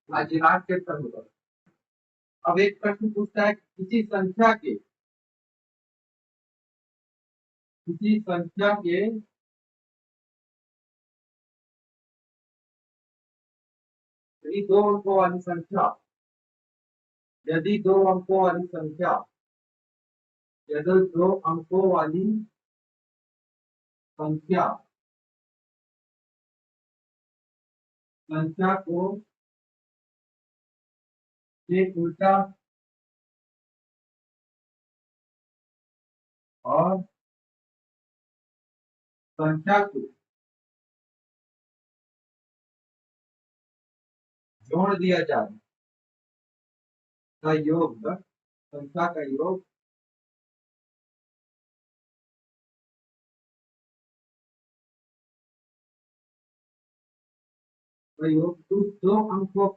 आज last chapter होगा। अब एक प्रश्न पूछता है किसी संख्या के यदि दो अंकों वाली संख्या यदि दो अंकों वाली संख्या यदि दो अंकों वाली संख्या संख्या को एक उल्टा और संख्या को जोड़ दिया जाए का योग संख्या का योग उस दो अंकों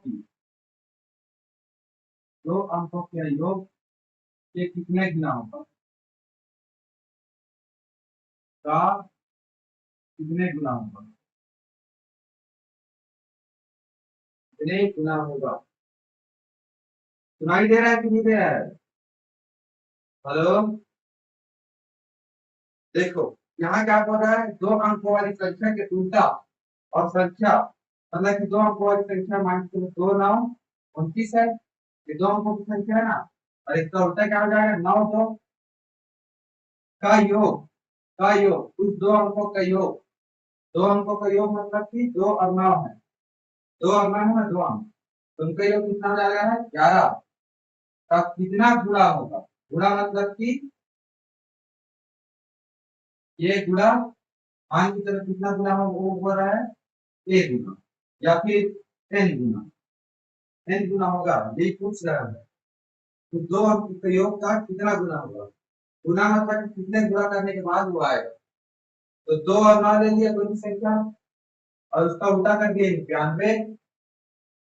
के योग के कितने गुना होगा का कितने गुना होगा कितने गुना होगा। सुनाई दे रहा है कि नहीं दे रहा है? हेलो, देखो यहाँ क्या बोल रहा है, दो अंकों वाली संख्या के उल्टा और संख्या मतलब कि दो अंकों वाली संख्या मान के चलो 2 9 29 है, ये दो अंकों की संख्या है ना, और इसका उल्टा क्या हो जाएगा 9 2 का योग उस दो अंकों का योग, दो अंकों का योग मतलब कि 2 और 9 है, 2 और 9 है ना 2 अंक, तो उनका योग कितना हो जाएगा है 11 का कितना गुणा होगा। गुणा मतलब कि ये गुणा मान की तरफ कितना गुना हो वो हो रहा है ए गुना या फिर एन गुना होगा, ये पूछ रहा है। तो दो अंक के योग का कितना गुना होगा, गुना मतलब कितने गुना करने के बाद वो आएगा। तो 2 और 9 ले लिया दोनों संख्या और उसका उल्टा कर दिया 91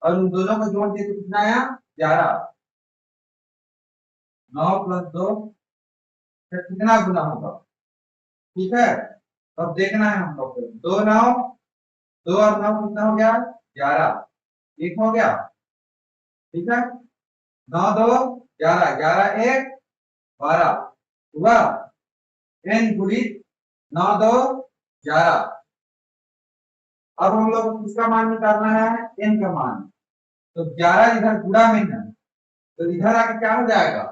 और उन दोनों को जोड़ दिए तो कितना आया 11। 9 + 2 कितना गुना होगा, ठीक है। तो अब देखना है हम लोग को 2 9 2 और 9 कितना हो गया 11, ठीक हो गया, ठीक है। 9 2 11 11 1 12 हुआ n गुणित 9 2 11। अब हम लोग किसका मान निकालना है n का मान, तो 11 इधर गुणा में है तो इधर आके क्या हो जाएगा,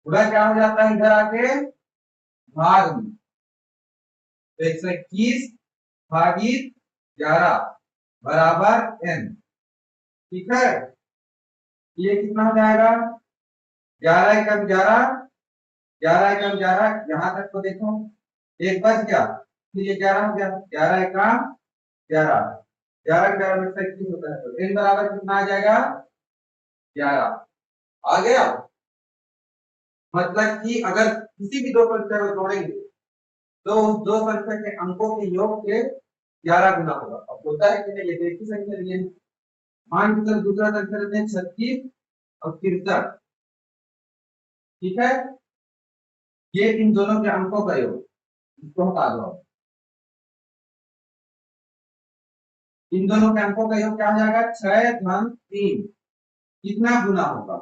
गुणा क्या हो जाता है इधर आके भाग में, तो 121 भागित 11 बराबर n, ठीक है। ये कितना हो जाएगा 11 एकम 11 11 एकम 11 यहाँ तक तो देखो एक बच गया, फिर ये 11 हो गया 11 एकम 11 11 11 में से 21 होता है तो n बराबर कितना आ जाएगा 11 आ गया। मतलब कि अगर किसी भी दो संख्या को जोड़ेंगे तो उस दो संख्या के अंकों के योग के 11 गुना होगा। अब होता है कि नहीं, ये एक ही संख्या लिए मान के चलो दूसरा संख्या लेते हैं 36 और 63, ठीक है। ये इन दोनों के अंकों का योग, इसको हटा दो, इन दोनों के अंकों का योग क्या हो जाएगा 6 धन 3 कितना गुना होगा,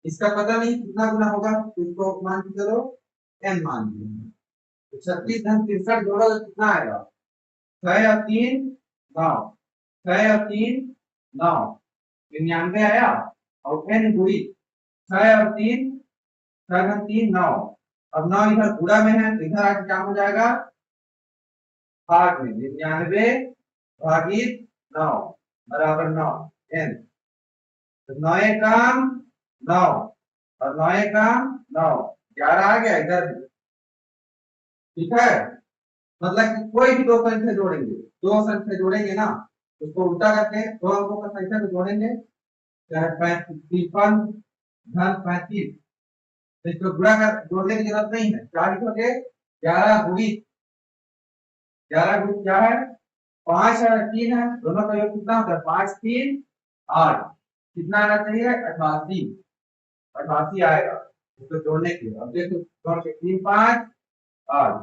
इसका पता नहीं कितना गुना होगा तो इसको मान के चलो n मान लीजिए। तो 36 धन 63 जोड़ो तो कितना आएगा 6 और 3 9, 6 और 3 9 99 आया और n गुणी 6 और 3 6 धन 3 9, अब 9 इधर गुणा में है तो इधर आके क्या हो जाएगा भाग में 99 भागित 9 बराबर 9 n, तो 9 एकम 9 और 9 एकम 9 11 आ गया इधर, ठीक है। मतलब कि कोई भी दो संख्या जोड़ेंगे, दो संख्या जोड़ेंगे ना उसको उल्टा करके दो अंकों का संख्या को जोड़ेंगे, चाहे 53 धन 35 तो इसको गुणा कर जोड़ने की जरूरत नहीं है, क्या लिखोगे 11 गुणित 11 गुणित क्या है 5 है 3 है, दोनों का योग कितना होता है 5 3 8, कितना आना चाहिए 88, 88 आएगा इसको जोड़ने के लिए। अब देखो जोड़ के 3 5 8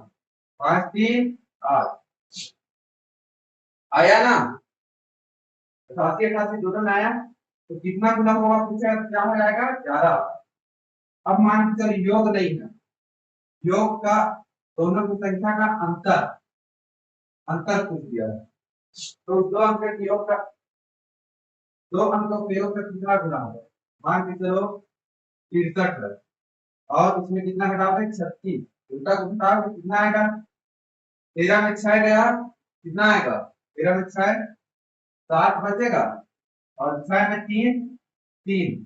5 3 8 आया ना, 88 88 दोनों में आया तो कितना गुना होगा पूछा, क्या हो जाएगा 11। अब मान के चलो योग नहीं है, योग का दोनों की संख्या का अंतर अंतर पूछ दिया है, तो दो अंक के योग का, दो अंकों के योग का कितना गुना होगा, मान के चलो 63 है और उसमें कितना घटाओगे 36, उल्टा को घटाओगे कितना आएगा, 13 में 6 गया कितना आएगा, 13 में 6 7 बचेगा और 6 में 3 3,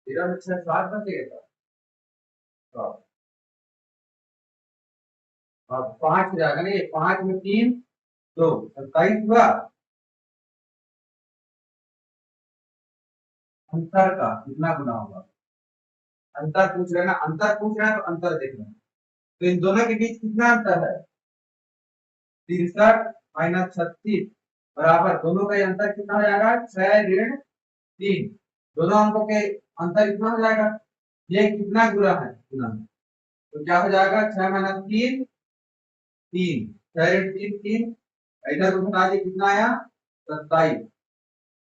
13 में 6 7 बचेगा तो अब 5 हो जाएगा, नहीं 5 में 3 2 27 हुआ। अंतर का कितना गुना होगा, अंतर पूछ रहे ना, अंतर पूछ रहे हैं तो अंतर देखना, तो इन दोनों के बीच कितना अंतर है 63 माइनस 36 बराबर, दोनों का अंतर कितना हो जाएगा 6 ऋण 3, दोनों अंकों के अंतर कितना हो जाएगा, ये कितना गुना है गुना, तो क्या हो जाएगा 6 माइनस 3 3, 6 ऋण 3 3, इधर घटा दिए कितना आया 27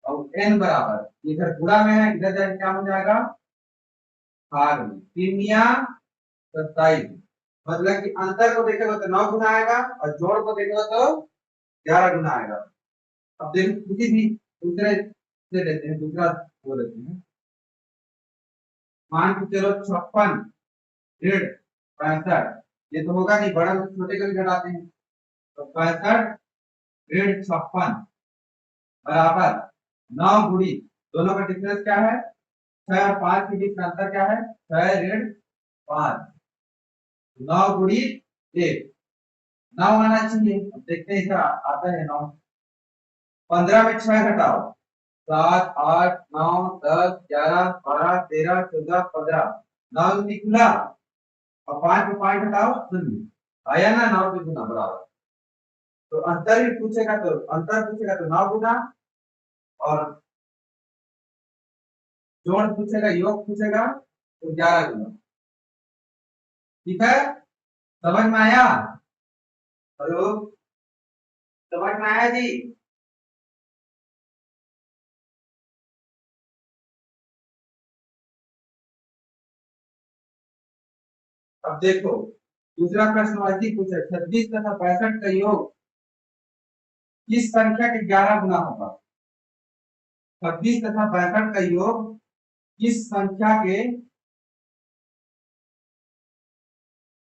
और n बराबर इधर गुणा में है, इधर जाए क्या हो जाएगा भाग में, 3 या 27, मतलब कि अंतर को देखेगा तो 9 गुना आएगा और जोड़ को देखेगा तो 11 गुना आएगा। अब देखो किसी भी दूसरे से लेते हैं, दूसरा वो लेते हैं, मान के चलो 56 ऋण 65, ये तो होगा नहीं, बड़ा छोटे को भी घटाते हैं, तो 65 ऋण 56 बराबर 9 गुणी, दोनों का डिफरेंस क्या है 6 और 5 के बीच का अंतर क्या है 6 ऋण 5, 9 गुणी 1 9 आना चाहिए, अब देखते हैं क्या आता है 9, 15 में 6 घटाओ 7 8 9 10 11 12 13 14 15, 9 निकला और 5 में 5 घटाओ 0 आया ना, 9 के गुना बराबर, तो अंतर ही पूछेगा तो अंतर पूछेगा तो 9 गुना और जोड़ पूछेगा योग पूछेगा तो 11 गुना। ठीक है, समझ में आया, हेलो समझ में आया जी। अब देखो दूसरा प्रश्न ऐसी पूछा 26 तथा 65 का योग किस संख्या के 11 गुना होगा, 26 तथा 62 का योग किस संख्या के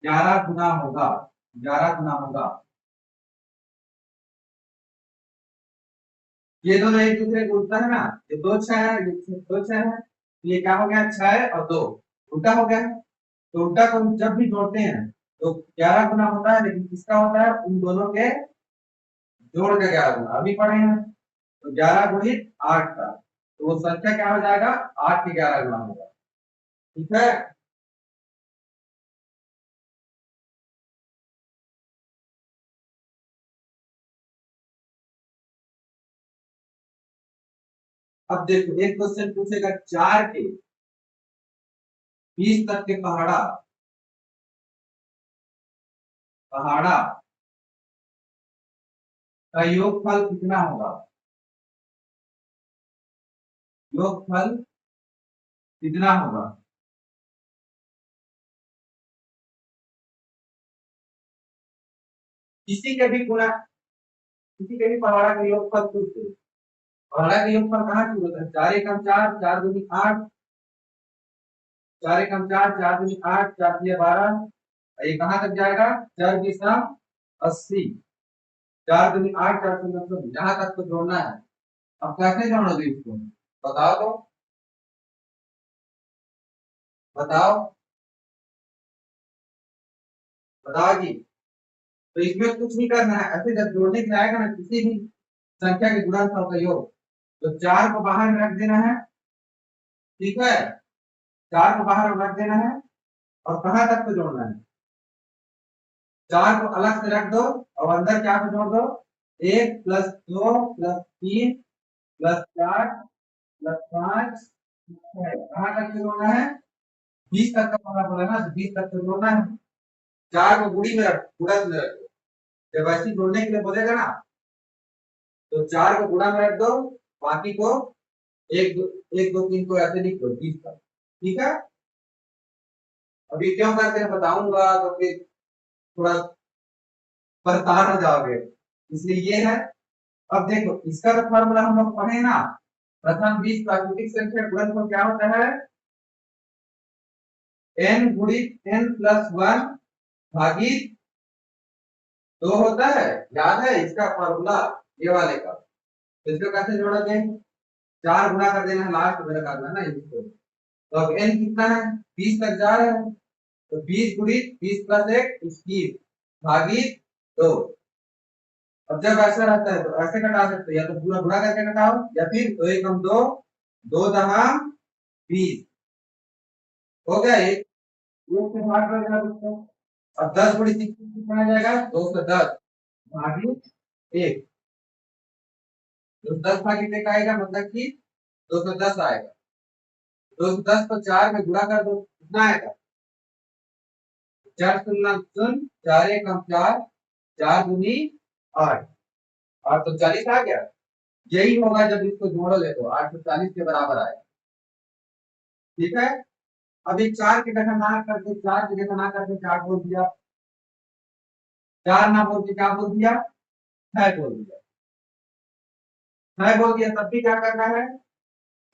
11 गुना होगा, 11 गुना होगा, ये दोनों एक दूसरे को उल्टा है ना, ये 2 6 है, ये 2 6 है, ये क्या हो गया 6 और 2 उल्टा हो गया, तो उल्टा को जब भी जोड़ते हैं तो 11 गुना होता है, लेकिन किसका होता है उन दोनों के जोड़ के 11 गुना, अभी पढ़े हैं, तो 11 गुणित 8 का, तो वो संख्या क्या हो जाएगा 8 के 11 गुना होगा। ठीक है, अब देखो एक क्वेश्चन पूछेगा 4 के 20 तक के पहाड़ा पहाड़ा का योगफल कितना होगा, योगफल कितना होगा, किसी के भी गुना, किसी के भी पहाड़ा का योगफल पूछ दो, पहाड़ा का योगफल कहाँ से होता है 4 एकम 4 4 दूनी 8, 4 एकम 4 4 दूनी 8 4 तिया 12, ये कहाँ तक जाएगा 4 की सम 80, 4 दूनी 8 4 दूनी 80, यहाँ तक तो जोड़ना है। अब कैसे जोड़ोगे इसको बताओ, तो बताओ बताओ जी, तो इसमें कुछ नहीं करना है, ऐसे जब जोड़ने के आएगा ना किसी भी संख्या के गुणनफल का योग, तो 4 को बाहर में रख देना है, ठीक है 4 को बाहर में रख देना है और कहां तक को जोड़ना है, 4 को अलग से रख दो और अंदर क्या को जोड़ दो 1 प्लस 2 प्लस 3 प्लस 4 प्लस 5 कहां तक को जोड़ना है 20 तक का पता बोला ना, 20 तक को जोड़ना है, 4 को गुणी में रख गुणज में रख, जब ऐसे जोड़ने के लिए बोलेगा ना तो 4 को गुणा में रख दो, बाकी को 1 2 3 को ऐसे लिख दो 20 तक। ठीक है, अभी क्यों करते हैं बताऊंगा, तो फिर थोड़ा परेशान हो जाओगे, इसलिए ये है। अब देखो इसका तो फॉर्मूला हम लोग पढ़े ना, प्रथम 20 प्राकृतिक संख्या गुणनफल क्या होता है, n गुणित n प्लस 1 भागित 2 होता है। याद है इसका फॉर्मूला, ये वाले का। तो इसको कैसे जोड़ोगे, 4 गुणा कर देना है, लास्ट में रखा है ना इसको। तो अब n कितना है, 20 तक जा रहा है, तो 20 गुणित 20 प्लस 1 21 भागित 2। अब जब ऐसा रहता है तो ऐसे कटा सकते हो, या तो पूरा गुणा करके कटाओ, या फिर 2 एकम 2, 2 दहा 20 हो गया। एक से भाग कर देना उसको। अब 10 गुणित 21 कितना आ जाएगा, 210 भागित 1। 210 भागित 1 आएगा, मतलब कि 210 आएगा। 210 को 4 में गुणा कर दो, कितना आएगा, 4 शून्य शून्य, 4 एकम 4, 4 दूनी 8, और तो 40 आ गया। यही होगा जब इसको जोड़ोगे तो 840 के बराबर आएगा। ठीक है, अभी 4 की जगह ना करके 4 की जगह ना करके 4 बोल दिया, 4 ना बोल के क्या बोल दिया, 6 बोल दिया। 6 बोल दिया तब भी क्या करना है,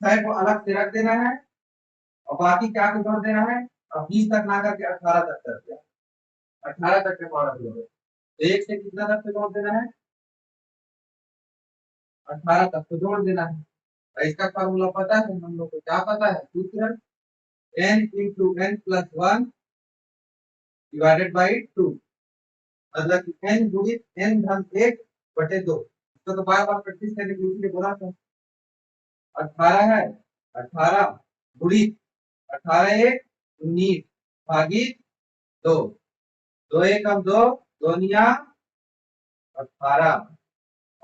6 को अलग से रख देना है, और बाकी क्या को जोड़ देना है। अब 20 तक ना करके 18 तक कर दिया, 18 तक के पावर जोड़ो, तो 1 से कितना तक से जोड़ देना है, 18 तक को जोड़ देना है। और इसका फॉर्मूला पता है हम लोग को, क्या पता है सूत्र, n into n plus 1 divided by 2, मतलब कि n गुणित n धन 1 बटे 2। इसको तो बार बार प्रैक्टिस करने के लिए बोला था। 18 है, 18 गुणित 18 एक 19 भागित 2, 2 एकम 2, 2 निया 18,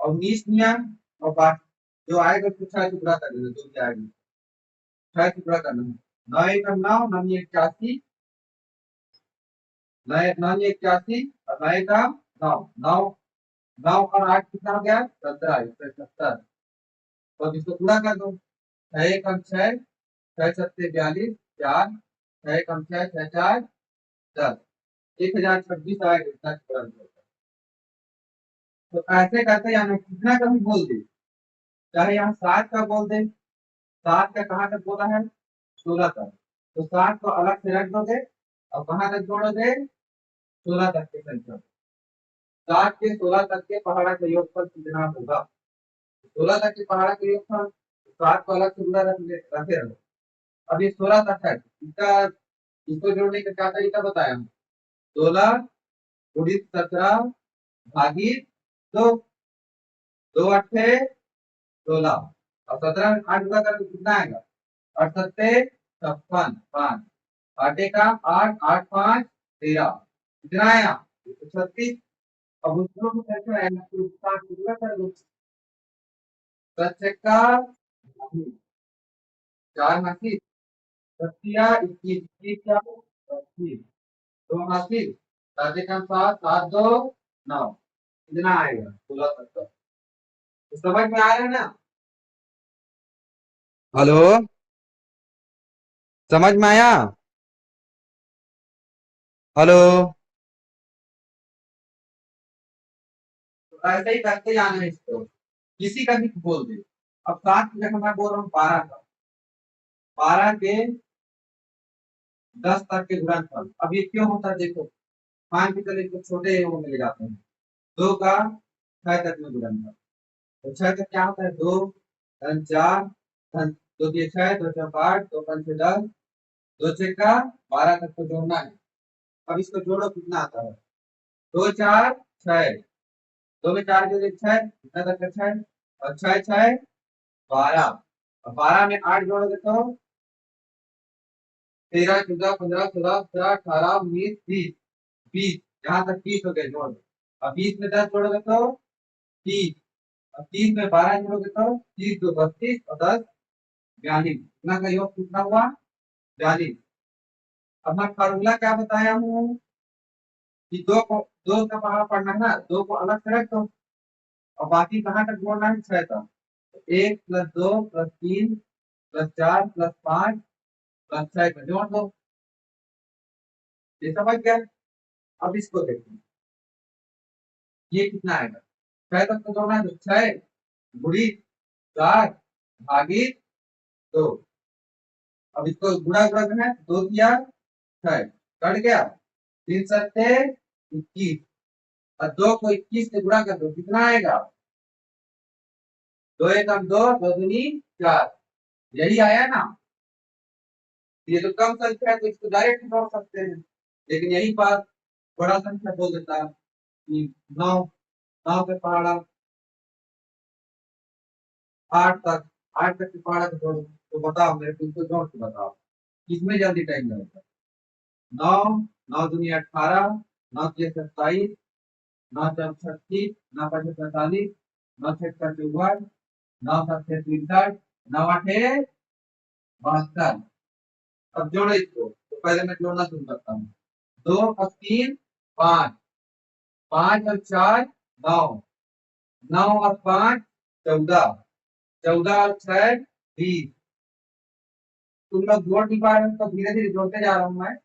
और 19 निया, और बाकी जो आएगा उसको 6 टुकड़ा कर देना, जो भी आएगा 6 टुकड़ा करना है। 9 एकम 9, 9 81, 9 81, और 9 एकम 9, 9 9 और 8 कितना हो गया, 17, 70। तो इसको पूरा कर दो, 6 एकम 6, 6 सत्ते 42, 4, 6 एकम 6, 6 4 10, 1026 आएगा इतना तुरंत होगा। तो ऐसे करते यानी कितना कभी बोल दे, चाहे यहाँ 7 का बोल दे, 7 का कहाँ तक बोला है, 16 तक, तो 7 को अलग से रख दोगे, और कहाँ तक जोड़ोगे, 16 तक के संख्या। 7 के 16 तक के पहाड़ा का योगफल कितना होगा, 16 तक के पहाड़ा का योगफल, 7 को अलग से पूरा रखे रहो। अब ये 16 तक है, इसका इसको जोड़ने का क्या तरीका बताया हम, 16 गुणित 17 भागित 2, 2 अट्ठे 16, और 17 में 8 गुणा करके कितना आएगा, 8 सत्ते 56, 5 आटे का 8, 8 5 13, कितना आया 36। अब उसको भी कैसे आएगा, तो 7 गुणा कर दो, 10 का 4 80, 21 21 क्या 25, 2 80, 7 का 7, 7 2 9, कितना आएगा 16 तक। तो समझ में आ रहा है ना, हेलो, समझ में आया, हेलो। तो ऐसे ही करते जाना है इसको, किसी का भी बोल दे। अब 7 की जगह मैं बोल रहा हूँ 12 का, 12 के 10 तक के गुणनफल। अब ये क्यों होता है देखो, मान के चले इसको छोटे वो में ले जाते हैं, 2 का 6 तक में गुणनफल। तो 6 तक क्या होता है, 2 धन 4 धन 2 के 6, 2 चौक 8, 2 पंच 10, 2 छः का 12 तक को जोड़ना है। अब इसको जोड़ो कितना आता है, 2 4 6, 2 में 4 जोड़े 6, कितना तक का 6, और 6 6 12, और 12 में 8 जोड़ोगे तो 13 14 15 16 17 18 19 20, 20 यहाँ तक 30 हो गए जोड़। अब 20 में 10 जोड़ोगे तो 30, अब 30 में 12 जोड़ोगे तो 30 2 32, और 10 42, इतना का योग कितना हुआ 42। अब मैं फार्मूला क्या बताया हूँ कि दो का पहाड़ा पढ़ना है ना, 2 को अलग से रख दो, और बाकी कहाँ तक जोड़ना है, 6 तक। 1 + 2 + 3 + 4 + 5 + 6 का जोड़ दो। ये समझ गया। अब इसको देखो, ये कितना आएगा, 6 तक तो जोड़ना है, तो 6 गुणित 4 भागित 2। अब इसको गुणा करना है, 2 किया 6 कट गया, 3 सत्ते 21 और 2 को 21 से गुणा कर दो, कितना आएगा, 2 एकम 2, 2 दूनी 4, यही आया ना। ये तो कम संख्या है तो इसको डायरेक्ट जोड़ सकते हैं, लेकिन यही बात बड़ा संख्या बोल देता है कि 9, 9 से पहाड़ा 8 तक, 8 तक से पहाड़ा को जोड़ो, तो बताओ मेरे को, इसको जोड़ के बताओ किसमें जल्दी टाइम लगेगा। 9, 9 दूनी 18, 9 तिया 27, 9 चौक 36, 9 पचे 45, 9 छः 54, 9 सात 63, 9 आठे 72। अब जोड़ो इसको, तो पहले मैं जोड़ना शुरू करता हूँ। 2 और 3 5, 5 और 4 9, 9 और 5 14, 14 और 6 20। तुम लोग जोड़ नहीं पा रहे हो तो धीरे धीरे जोड़ते जा रहा हूँ मैं,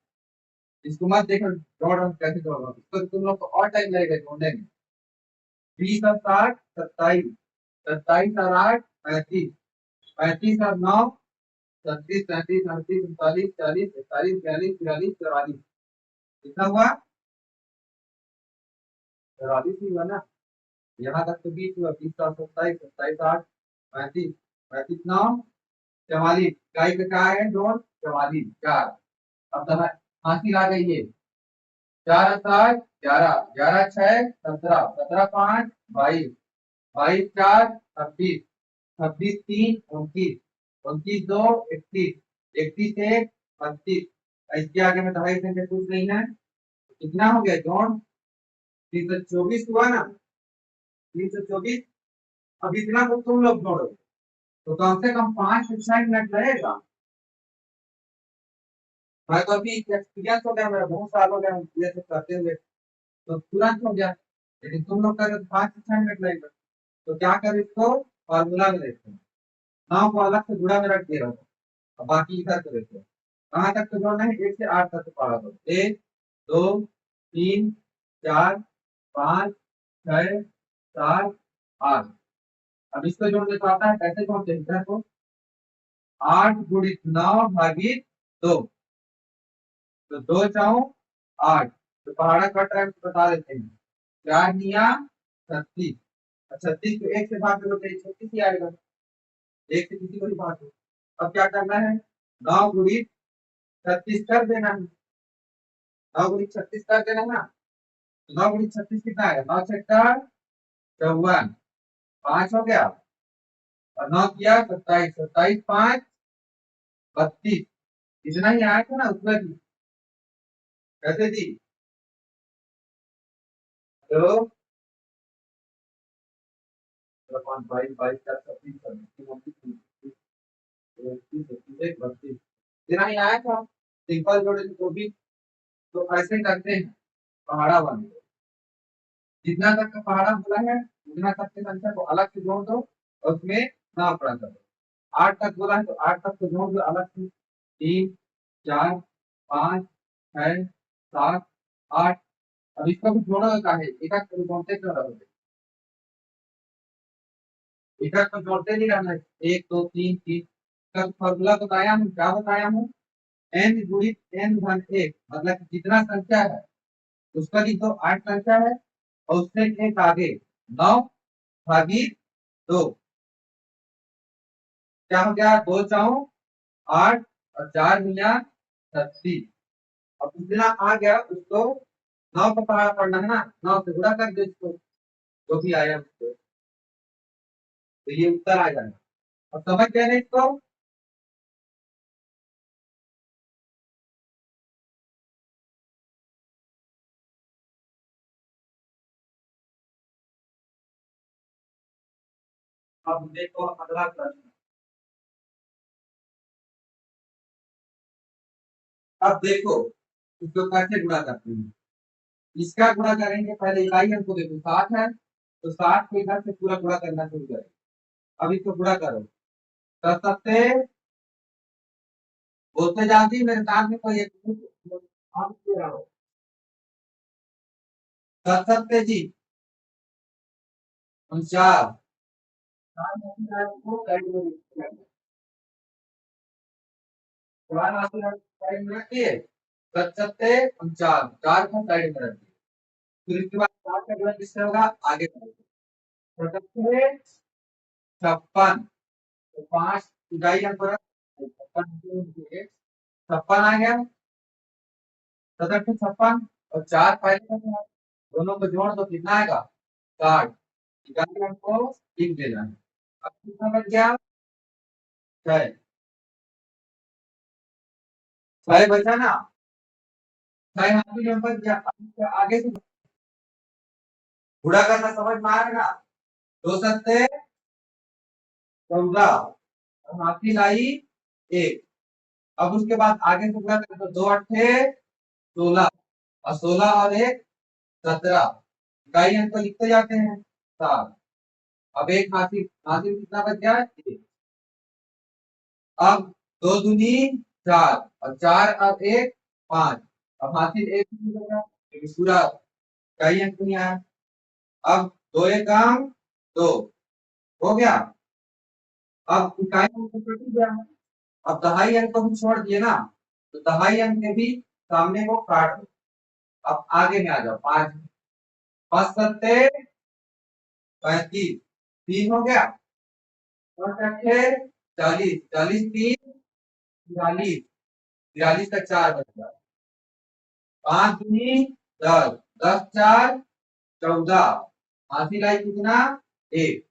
इसको मत देखो जोड़ रहा हूँ कैसे जोड़ रहा हूँ, तो तुम लोग को और टाइम लगेगा जोड़ने में। 20 और 7 27, 27 और 8 35, 35 और 9 36, 37, 38, 39, 40, 41, 42, 43, 44। कितना हुआ, 44 ही हुआ ना। यहाँ तक तो 20 हुआ, 20 और 27, 27 8 35, 35 9 44। गाय का क्या है जोड़, 44 4। अब तो हासिल आ गई है, 4 7 11, 11 6 17, 17 5 22, 22 4 26, 26 3 29, 29 2 31, 31 1 32। इसके आगे में दवाई संख्या कुछ नहीं है, कितना हो गया जोड़, 324 हुआ ना, 324। अब इतना को तुम लोग जोड़ो तो कम से कम 5 से 6 मिनट लगेगा। मैं तो अभी एक्सपीरियंस हो गया, मेरा बहुत साल हो गया ये सब करते हुए, तो तुरंत हो गया, लेकिन तुम लोग करें तो 5 से 6 मिनट लगेगा। तो क्या करें, इसको फॉर्मूला में देखो, 9 को अलग से गुणा में रख दे रहा हूँ, अब बाकी इधर को देखो कहाँ तक तो जोड़ना है, 1 से 8 तक तो पढ़ा दो, 1 2 3 4 5 6 7 8। अब इसको जोड़ने को आता है, कैसे जोड़ते हैं इधर को, 8 गुणित 9 भागित 2, तो 2 4 8, तो पहाड़ा कट रहा है तो बता देते हैं, 4 निया 36, 36 को 1 से भाग करो तो 36 ही आएगा, 1 से किसी को भी भाग दो। अब क्या करना है, 9 गुणित 36 कर देना है, 9 गुणित 36 कर देना है ना। 9 गुणित 36 कितना है, 9 छक्का 54, 5 हो गया, और 9 किया 27, 27 5 32। इतना ही आया था ना उसमें भी, कैसे दी, तो 22 22 26 26 32। इतना ही आया था, सिंपल जोड़े तो भी। तो ऐसे करते हैं पहाड़ा वाले, जितना तक का पहाड़ा बोला है उतना तक की संख्या को अलग से जोड़ दो और उसमें नाम पड़ा करो। 8 तक बोला है तो 8 तक को जोड़ दो अलग से, 3 4 5 6 7 8। अब इसको भी जोड़ोगे का है, एक एक को जोड़ते क्यों रहोगे, एक एक को जोड़ते नहीं रहना है, 1 2 3 3 का फॉर्मूला बताया हूँ, क्या बताया हूँ, n गुणित n धन 1, मतलब कि जितना संख्या है उसका लिख दो, 8 संख्या है और उससे एक आगे 9 भागित 2, क्या हो गया, 2 4 8 और 4 गुना 36। अब इतना आ गया, उसको 9 का पहाड़ा पढ़ना है ना, 9 से गुणा कर दो इसको, जो भी आया उसको, तो ये उत्तर आ जाएगा। अब समझ गए ना इसको। अब देखो अगला प्रश्न, अब देखो इसको कैसे गुणा करते हैं। इसका गुणा करेंगे, पहले इकाई हमको देखो 7 है, तो 60 को इधर से पूरा गुणा करना शुरू करें। अब इसको गुणा करो। 7 बोलते जाती मेरे साथ में कोई एक आप दे रहा हो। 7 जी 49 को साइड में रखिए। 7 4 को साइड में रखिए। फिर इसके बाद 4 का गुणा किससे होगा आगे करेंगे। 56 तो 5 इकाई अंक पर 56 आ गया। 56 और 4 पहले का था, दोनों को जोड़ दो कितना आएगा 60। इकाई अंक को लिख देना है। अब कितना बच गया 6 बचा ना। 6 हाथी में बच गया। अब आगे से गुणा करना समझ में आ रहा है ना। 2 सत्ते 14 और हाथी लाई 1। अब उसके बाद आगे से गुणा करना तो 2 अट्ठे 16 और 16 और 1 17। इकाई अंक को लिखते जाते हैं 7। अब एक हाथी हाथी कितना बच गया 1। अब 2 दूनी 4 और 4 और 1 5। अब हाथी 1 बचा क्योंकि पूरा इकाई अंक नहीं आया। अब 2 एक काम 2 हो गया। अब इकाई अंक तो कट गया। अब दहाई अंक को भी छोड़ दिए ना, तो दहाई अंक के भी सामने को काट दो। अब आगे में आ जाओ 5 5 सत्ते 35 3 हो गया। 5 अट्ठे 40 40 3 42 42 का 4 बच गया। 5 दूनी 10 10 4 14। हाथी लाई कितना 1।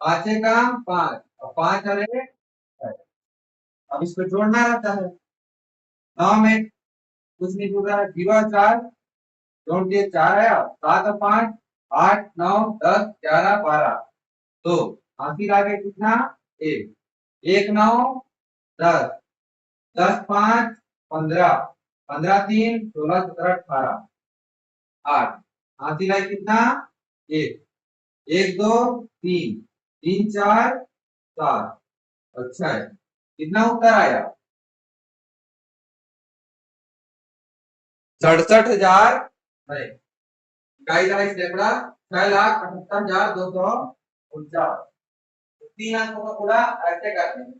5 का 5 और 5 और 1 अब इसको जोड़ना रहता है। 9 में कुछ नहीं जुड़ रहा है 0 और 4 जोड़ दिए 4 है 7 और 5 8 9 10 11 12। तो हाथी लागे कितना 1 1 9 10 10 5 15 15 3 16 17 18 8। हाथी लागे कितना 1 1 2 3 3 4 7 अच्छा है। कितना उत्तर आया 67,000 है। गाइडलाइंस सैकड़ा 6,78,249। 3 अंकों का पूरा ऐसे करते हैं।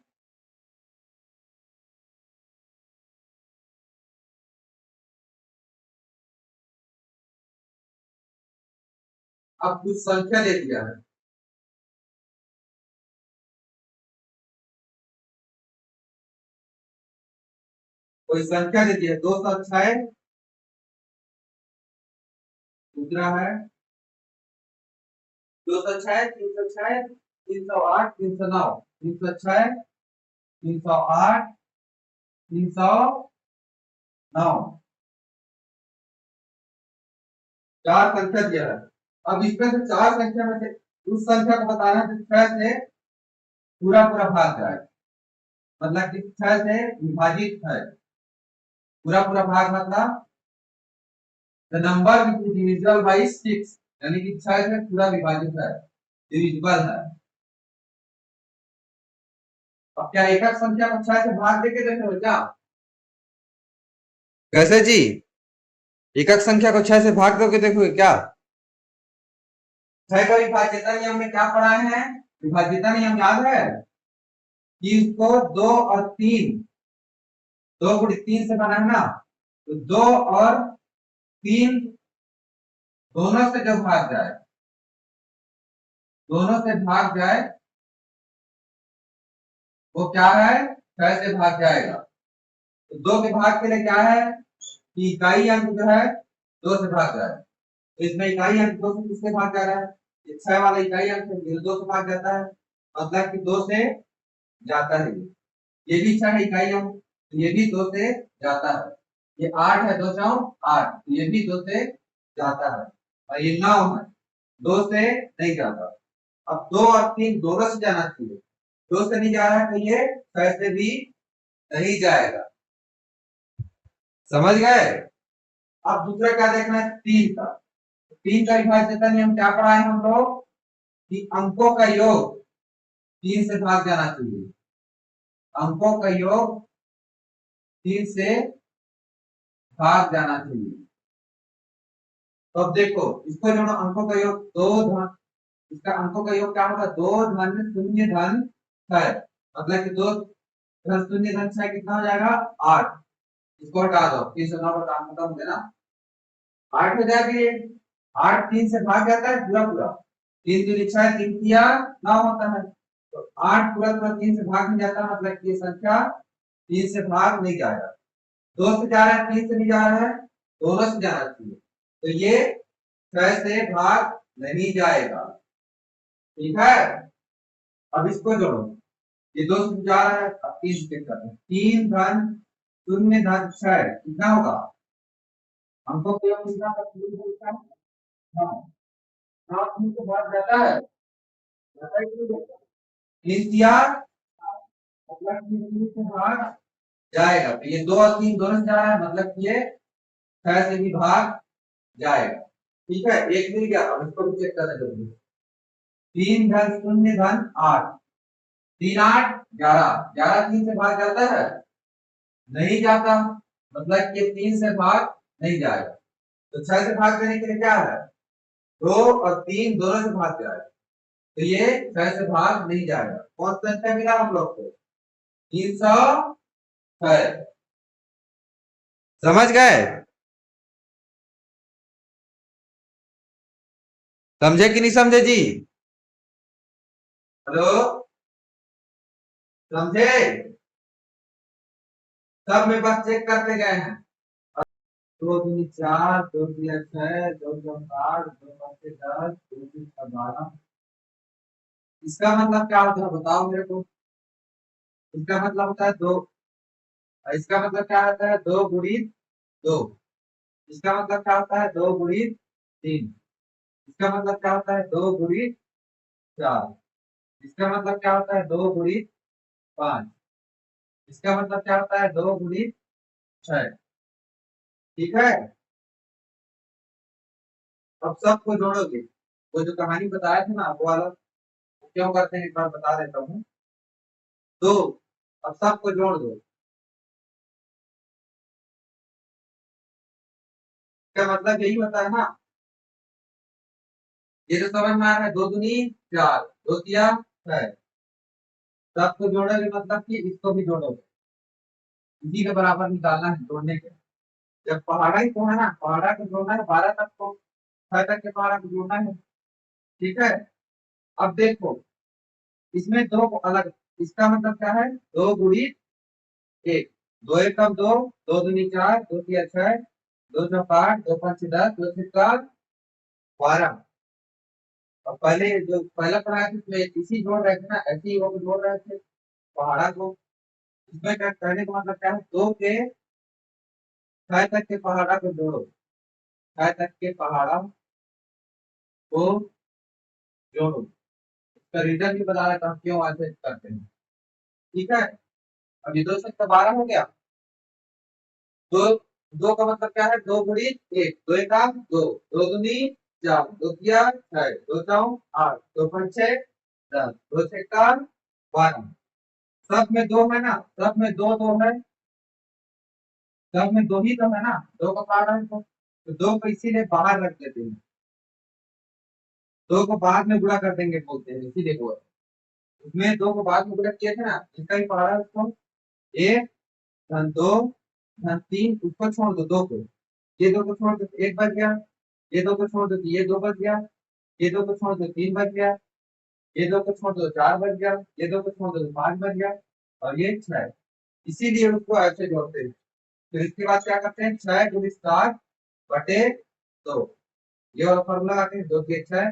अब कुछ संख्या दे दिया है। कोई संख्या दे दिया 206 दूसरा है 206 306 308 309 306 308 309 चार संख्या दिया है। अब इसमें से चार संख्या में से उस संख्या को बताना है 6 से पूरा पूरा भाग जाए। मतलब कि 6 से विभाजित है पूरा पूरा भाग। मतलब the number which is divisible by 6 यानी कि 6 से पूरा विभाजित है डिविजिबल है। अब क्या एकक संख्या को 6 से भाग देके देखे हो क्या कैसे जी एकक संख्या को 6 से भाग दोगे देखोगे क्या। 6 का विभाज्यता नियम में क्या पढ़ाए हैं विभाज्यता नियम याद है कि इसको 2 और 3 2 गुणित 3 से बना है ना। तो 2 और 3 दोनों से जो भाग जाए दोनों से भाग जाए वो क्या है 6 से भाग जाएगा। तो 2 के भाग के लिए क्या है कि इकाई अंक जो है 2 से भाग जाए। तो इसमें इकाई अंक 2 से किससे भाग जा रहा है 6 वाला इकाई अंक 2 से भाग जाता है। मतलब कि 2 से जाता है। ये भी 6 है इकाई अंक तो ये भी 2 से जाता है। ये 8 है 2 4 8 ये भी 2 से जाता है। और ये 9 है 2 से नहीं जाता। अब 2 और 3 दोनों से जाना चाहिए 2 से नहीं जा रहा है तो ये 6 से भी नहीं जाएगा। समझ गए। अब दूसरा क्या देखना है 3 का तीन का विभाज्यता नियम क्या पढ़ा है हम लोग कि अंकों का योग तीन से भाग जाना चाहिए। अंकों का योग तीन से भाग जाना चाहिए। तो अब देखो इसको जोड़ो, अंकों का योग दो धन, इसका अंकों का योग क्या होगा, दो धन शून्य धन छह, मतलब कि दो धन शून्य धन छह कितना हो जाएगा, 8। इसको हटा दो, 3 से 9 का काम खत्म हो गया ना, 8 हो जाएगा ये। 8 3 से भाग जाता है पूरा पूरा, 3 दूनी 6, 3 किया 9 होता है। तो 8 पूरा पूरा 3 से भाग नहीं जाता, मतलब कि ये संख्या 3 से भाग नहीं जाएगा। 2 से जा रहा है, 3 से नहीं जा रहा है, दोनों से जाना चाहिए, तो ये 6 से भाग नहीं जाएगा। ठीक है, अब इसको जोड़ो, ये 2 से जा रहा है, अब 3 से करते हैं, 3 धन शून्य धन 6 कितना होगा, हमको तो कितना का, हाँ हाँ, 3 से भाग जाता है, जाता है कि नहीं जाता? 3 दिया मतलब कि 3 से भाग जाएगा, तो ये 2 और 3 दोनों से जा रहा है, मतलब कि ये 6 से भी भाग जाएगा। ठीक है, एक मिल गया, अब इसको भी चेक करना जरूरी है। 3 धन शून्य धन 8, 3 8 11, 11 3 से भाग जाता है, नहीं जाता, मतलब कि 3 से भाग नहीं जाएगा। तो 6 से भाग देने के लिए क्या है, 2 और 3 दोनों से भाग जाएगा, तो ये 6 से भाग नहीं जाएगा। कौन सा संख्या मिला हम लोग को, 306। समझ गए, समझे कि नहीं समझे जी, हेलो, समझे, सब में बस चेक करते गए हैं। 2 दूनी 4, 2 तिया 6, 2 चौका 8, 2 पांचे 10, 2 छक्का 12। इसका मतलब क्या होता है बताओ मेरे को, इसका मतलब होता है दो, इसका मतलब क्या होता है 2 गुणित 2, इसका मतलब क्या होता है 2 गुणित 3, इसका मतलब क्या होता है 2 गुणित 4, इसका मतलब क्या होता है 2 गुणित 5, इसका मतलब क्या होता है 2 गुणित 6। ठीक है, अब सबको जोड़ोगे, वो जो कहानी बताया था ना वो वाला, क्यों करते हैं एक बार बता देता हूँ। दो, अब सबको जोड़ दो, क्या मतलब यही होता है ना, ये जो समझ में आ रहा है, 2 दूनी 4, 2 तिया 6, सबको जोड़ोगे मतलब कि इसको भी जोड़ोगे, इसी के बराबर निकालना है जोड़ने के। जब पहाड़ा ही तो है ना, पहाड़ा को जोड़ना है 12 तक को, 6 तक के पहाड़ा को जोड़ना है। ठीक है, अब देखो इसमें दो को अलग, इसका मतलब क्या है 2 गुणित 1, 2 एक कम 2, 2 दूनी 4, 2 तिया 6, 2 चौका 8, 2 पांच 10, 2 छक्का 12। और पहले जो पहला पढ़ाया था उसमें इसी जोड़ रहे थे ना, ऐसे ही वो जोड़ रहे थे पहाड़ा को। इसमें क्या कहने का मतलब क्या है, 2 के 6 तक के पहाड़ा को जोड़ो, 6 तक के पहाड़ा को जोड़ो। इसका रीजन भी बता देता हूँ क्यों ऐसे करते हैं। ठीक है, अब ये 2 से 12 हो गया, दो, दो का मतलब क्या है 2 गुणित 1, 2 एका 2, 2 दूनी 4, 2 तिया 6, 2 चौ 8, 2 पंचे 10, 2 छक्का 12। सब में दो है ना, सब में दो दो है, सब में दो ही तो है ना, दो का पहाड़ा है तो दो को इसीलिए बाहर रख देते हैं, दो को बाद में गुणा कर देंगे बोलते हैं, इसीलिए वो उसमें दो को बाद में गुणा किए थे ना, इसका ही पहाड़ा है उसको, एक धन 2 धन 3, उसको छोड़ दो, दो को, ये दो को छोड़ दो एक बच गया, ये दो को छोड़ दो ये दो बच गया, ये दो को छोड़ दो 3 बच गया, ये दो को छोड़ दो 4 बच गया, ये दो को छोड़ दो 5 बच गया, और ये 6। इसीलिए उसको ऐसे जोड़ते हैं। फिर इसके बाद क्या करते हैं, 6 गुणित 7 बटे 2, ये वाला फॉर्मूला लगाते हैं, 2 के 6,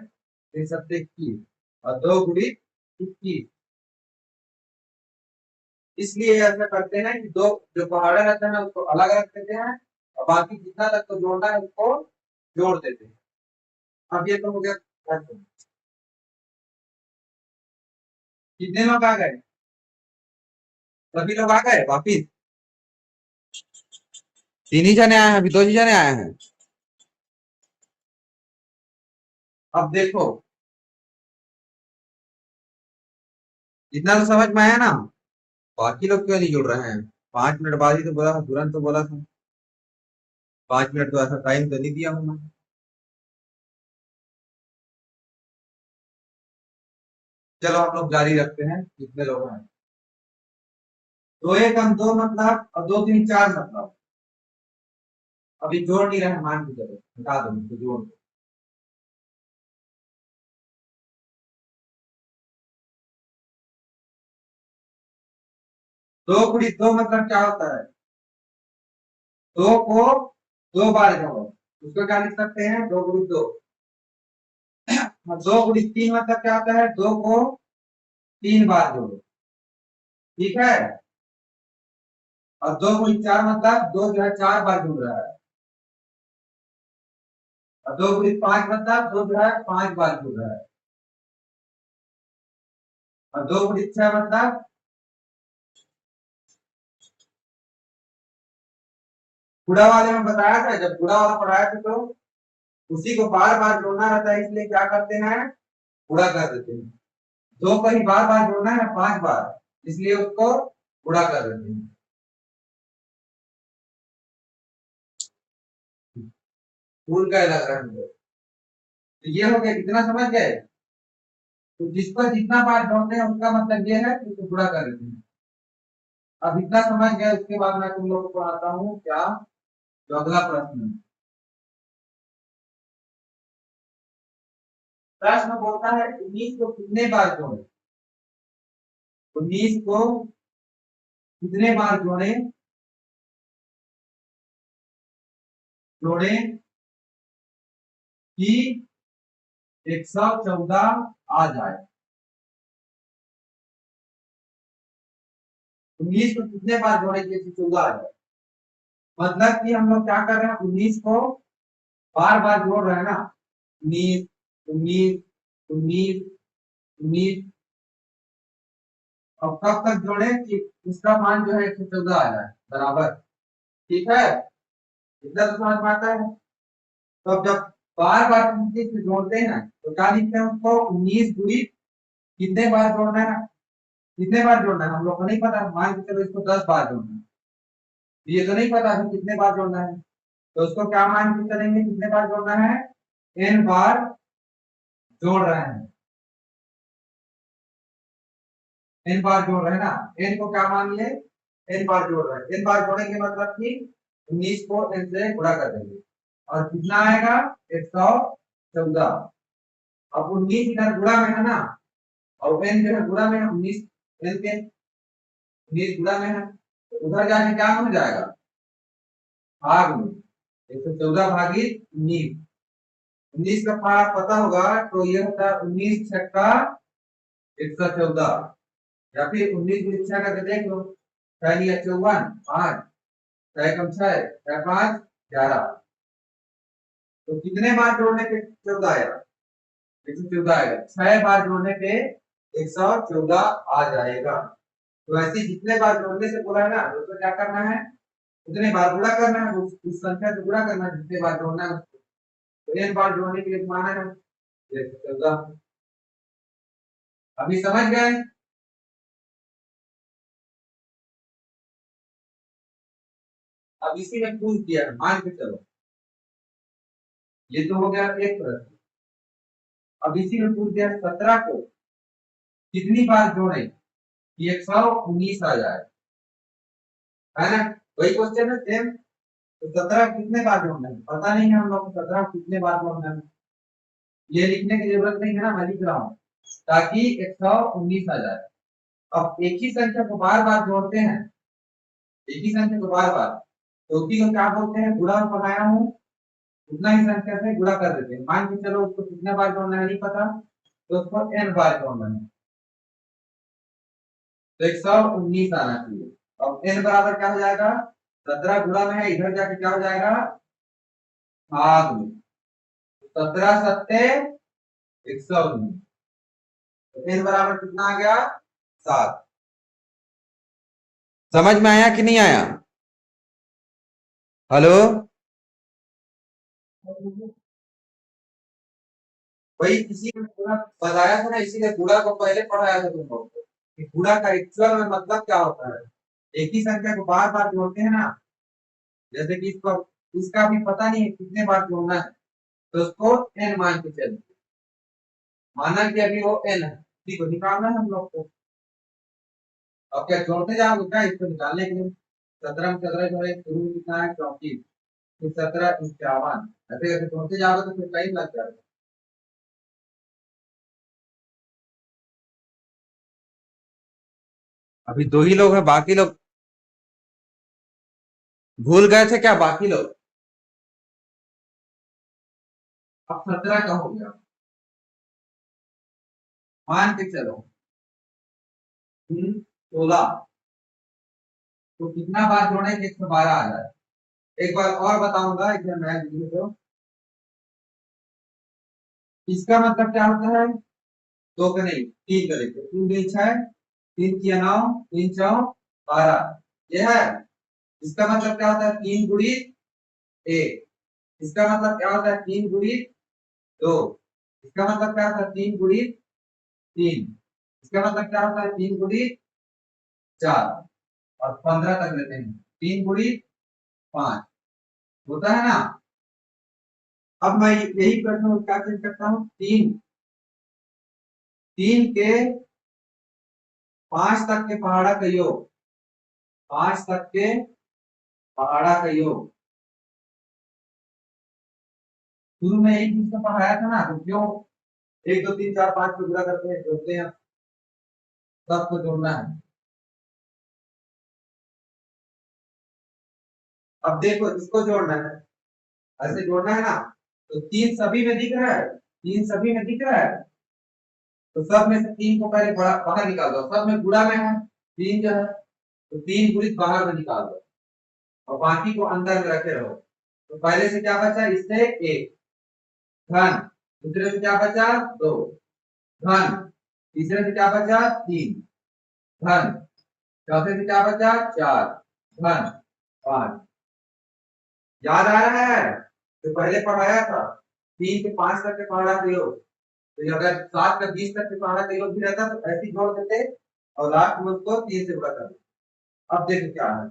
3 7 21, और 2 गुणित 21। इसलिए ऐसा करते हैं कि दो जो पहाड़े रहते हैं ना उसको अलग रख देते हैं, और बाकी जितना तक तो जोड़ना है उसको जोड़ देते हैं। अब ये तो हो गया, कितने लोग आ गए, सभी लोग आ गए वापिस, 3 ही जने आए हैं, अभी 2 ही जने आए हैं। अब देखो, इतना तो समझ में आया ना। बाकी लोग क्यों नहीं जुड़ रहे हैं? 5 मिनट बाद ही तो बोला था, तुरंत तो बोला था। 5 मिनट तो ऐसा टाइम तो नहीं दिया हूं मैं। चलो हम लोग जारी रखते हैं, कितने लोग हैं। दो एक हम दो मतलब, और दो तीन चार मतलब। अभी जोड़ नहीं रहे, मान के चलो, हटा दो तो जोड़ दो। दो गुणित दो मतलब क्या होता है? दो को दो बार जोड़ो, उसको क्या लिख सकते हैं? दो गुणित दो। और दो गुणित तीन मतलब क्या होता है? दो को तीन बार जोड़ो। ठीक है। और दो गुणित चार मतलब दो जो है चार बार जुड़ रहा है। और दो गुणित पांच मतलब दो जो है पांच बार जुड़ रहा है। और दो गुणित छह मतलब, गुणा वाले में बताया था, जब गुणा वाला पढ़ाया था तो उसी को बार बार जोड़ना रहता है, इसलिए क्या करते हैं? गुणा कर देते हैं। दो को ही बार बार जोड़ना है, पांच बार, इसलिए उसको गुणा कर देते हैं। भूल गए लग रहा है मुझे। तो ये हो गया, कितना समझ गए? तो जिस पर जितना बार जोड़ते हैं उसका मतलब ये है कि उसको गुणा कर देते हैं। अब इतना समझ गए, उसके बाद मैं तुम लोगों को पढ़ाता हूँ क्या, जो अगला प्रश्न है। प्रश्न बोलता है 19 को कितने बार जोड़े। 19 को कितने बार जोड़े, जोड़े कि 114 आ जाए। 19 को कितने बार जोड़े कि 114 आ जाए? मतलब कि हम लोग क्या कर रहे हैं, 19 को बार बार जोड़ रहे हैं ना। 19, 19, 19, 19। और कब तक जोड़े कि उसका मान जो है 114 आ जाए बराबर। ठीक है, इतना तो समझ में आता है। तो अब जब बार बार 29 से जोड़ते हैं तो क्या लिखते हैं उसको? 19 गुणित कितने बार जोड़ना है, कितने बार जोड़ना है हम लोग को नहीं पता, मान के चलो इसको 10 बार जोड़ना है। ये तो नहीं पता अभी कितने बार जोड़ना है, तो उसको क्या मान के चलेंगे, कितने बार जोड़ना है? n बार जोड़ रहे हैं। n बार जोड़ रहे हैं ना, n को क्या मान लिए? n बार जोड़ रहे हैं। n बार जोड़ेंगे मतलब कि 19 को n से गुणा कर देंगे, और कितना आएगा? 114। अब 19 इधर गुणा में है ना, और n जो है गुणा में है, 19 n के 19 गुणा में है, तो उधर जाके क्या हो जाएगा? भाग में। 114 भागित 19। 19 का पारा पता होगा तो ये होता है 19 छक्का 114, या फिर 19 गुणित 6 करके देख लो। 6 लिया 54, 5 6 कम 6 6 5 11। तो कितने बार जोड़ने पे 14 आएगा? 114 आएगा। 6 बार जोड़ने पे 114 आ जाएगा। तो ऐसे जितने बार जोड़ने से बोला है ना, तो उसको क्या करना है? उतने बार गुणा करना है, उस संख्या से गुणा करना है जितने बार जोड़ना है उसको। तो एक बार जोड़ने के लिए माना है 114। अभी समझ गए? अब इसी में पूछ दिया है, मान के चलो, ये तो हो गया एक प्रश्न। अब इसी में पूछ दिया 17 को कितनी बार जोड़े कि 119 आ जाए, है ना? वही क्वेश्चन है सेम। तो 17 कितने बार जोड़ना है पता नहीं है हम लोग को, 17 कितने बार जोड़ना है ये लिखने की जरूरत नहीं है ना, मैं लिख रहा हूँ ताकि 119 आ जाए। अब एक ही संख्या को बार बार जोड़ते हैं, एक ही संख्या को बार बार, तो उसी को क्या बोलते हैं? गुणा बनाया हूँ, उतना ही संख्या से गुणा कर देते हैं। मान के चलो उसको कितने बार जोड़ना है नहीं पता, तो उसको n बार जोड़ना है, तो 119 आना चाहिए। अब n बराबर क्या हो जाएगा? 17 गुणा में है, इधर जाके क्या हो जाएगा? भाग में। 17 सत्ते 119, तो n बराबर कितना आ गया? 7। समझ में आया कि नहीं आया? हेलो। वही इसी में गुणा बताया था ना, इसीलिए गुणा को पहले पढ़ाया था तुम लोग को कि गुणा का एक्चुअल में मतलब क्या होता है। एक ही संख्या को बार बार जोड़ते हैं ना, जैसे कि इसको इसका भी पता नहीं है कितने बार जोड़ना है, तो उसको एन मान के चलते, माना कि अभी वो एन है, इसी को निकालना है हम लोग को। अब क्या जोड़ते जाओगे क्या इसको निकालने के लिए? 17 में 17 जो है शुरू में कितना है 34, फिर 17 51, ऐसे ऐसे जोड़ते जाओगे तो फिर टाइम लग जाएगा। अभी दो ही लोग हैं, बाकी लोग भूल गए थे क्या बाकी लोग? अब 17 का हो गया, मान के चलो 16, तो कितना बार जोड़ेंगे 112 आ जाए। एक बार और बताऊंगा, एक बार मैं लिख दो। इसका मतलब क्या होता है, दो का नहीं तीन का लिखो, 3 दूनी 6, 3 तिया 9, 3 चौ 12, यह है। इसका मतलब क्या होता है 3 गुणित 1। इसका मतलब क्या होता है 3 गुणित 2। इसका मतलब क्या होता है 3 गुणित 3। इसका मतलब क्या होता है 3 गुणित 4। और 15 तक लेते हैं, 3 गुणित 5 होता है ना। अब मैं यही प्रश्न क्या चेंज करता हूँ, तीन तीन के 5 तक के पहाड़ा का योग, 5 तक के पहाड़ा का योग। शुरू में एक चीज को पढ़ाया था ना, तो क्यों 1 2 3 4 5 पे पूरा करते हैं, जोड़ते हैं, सबको जोड़ना है। अब देखो इसको जोड़ना है, ऐसे जोड़ना है ना, तो तीन सभी में दिख रहा है, तीन सभी में दिख रहा है, तो सब में से तीन को पहले बाहर निकाल दो, सब में गुणा में है तीन जो है, तो 3 गुणित बाहर में निकाल दो और बाकी को अंदर में रखे रहो। तो पहले से क्या बचा, इससे एक धन, दूसरे से क्या बचा 2 धन, तीसरे से क्या बचा 3 धन, चौथे से क्या बचा 4 धन 5। याद आ रहा है तो पहले पढ़ाया था, 3 से 5 तक के पहाड़ा का योग, तो ये अगर 7 का 20 तक के पहाड़ा का योग भी रहता तो ऐसे ही जोड़ देते और लास्ट में उसको 3 से बड़ा कर देते। अब देखो क्या है,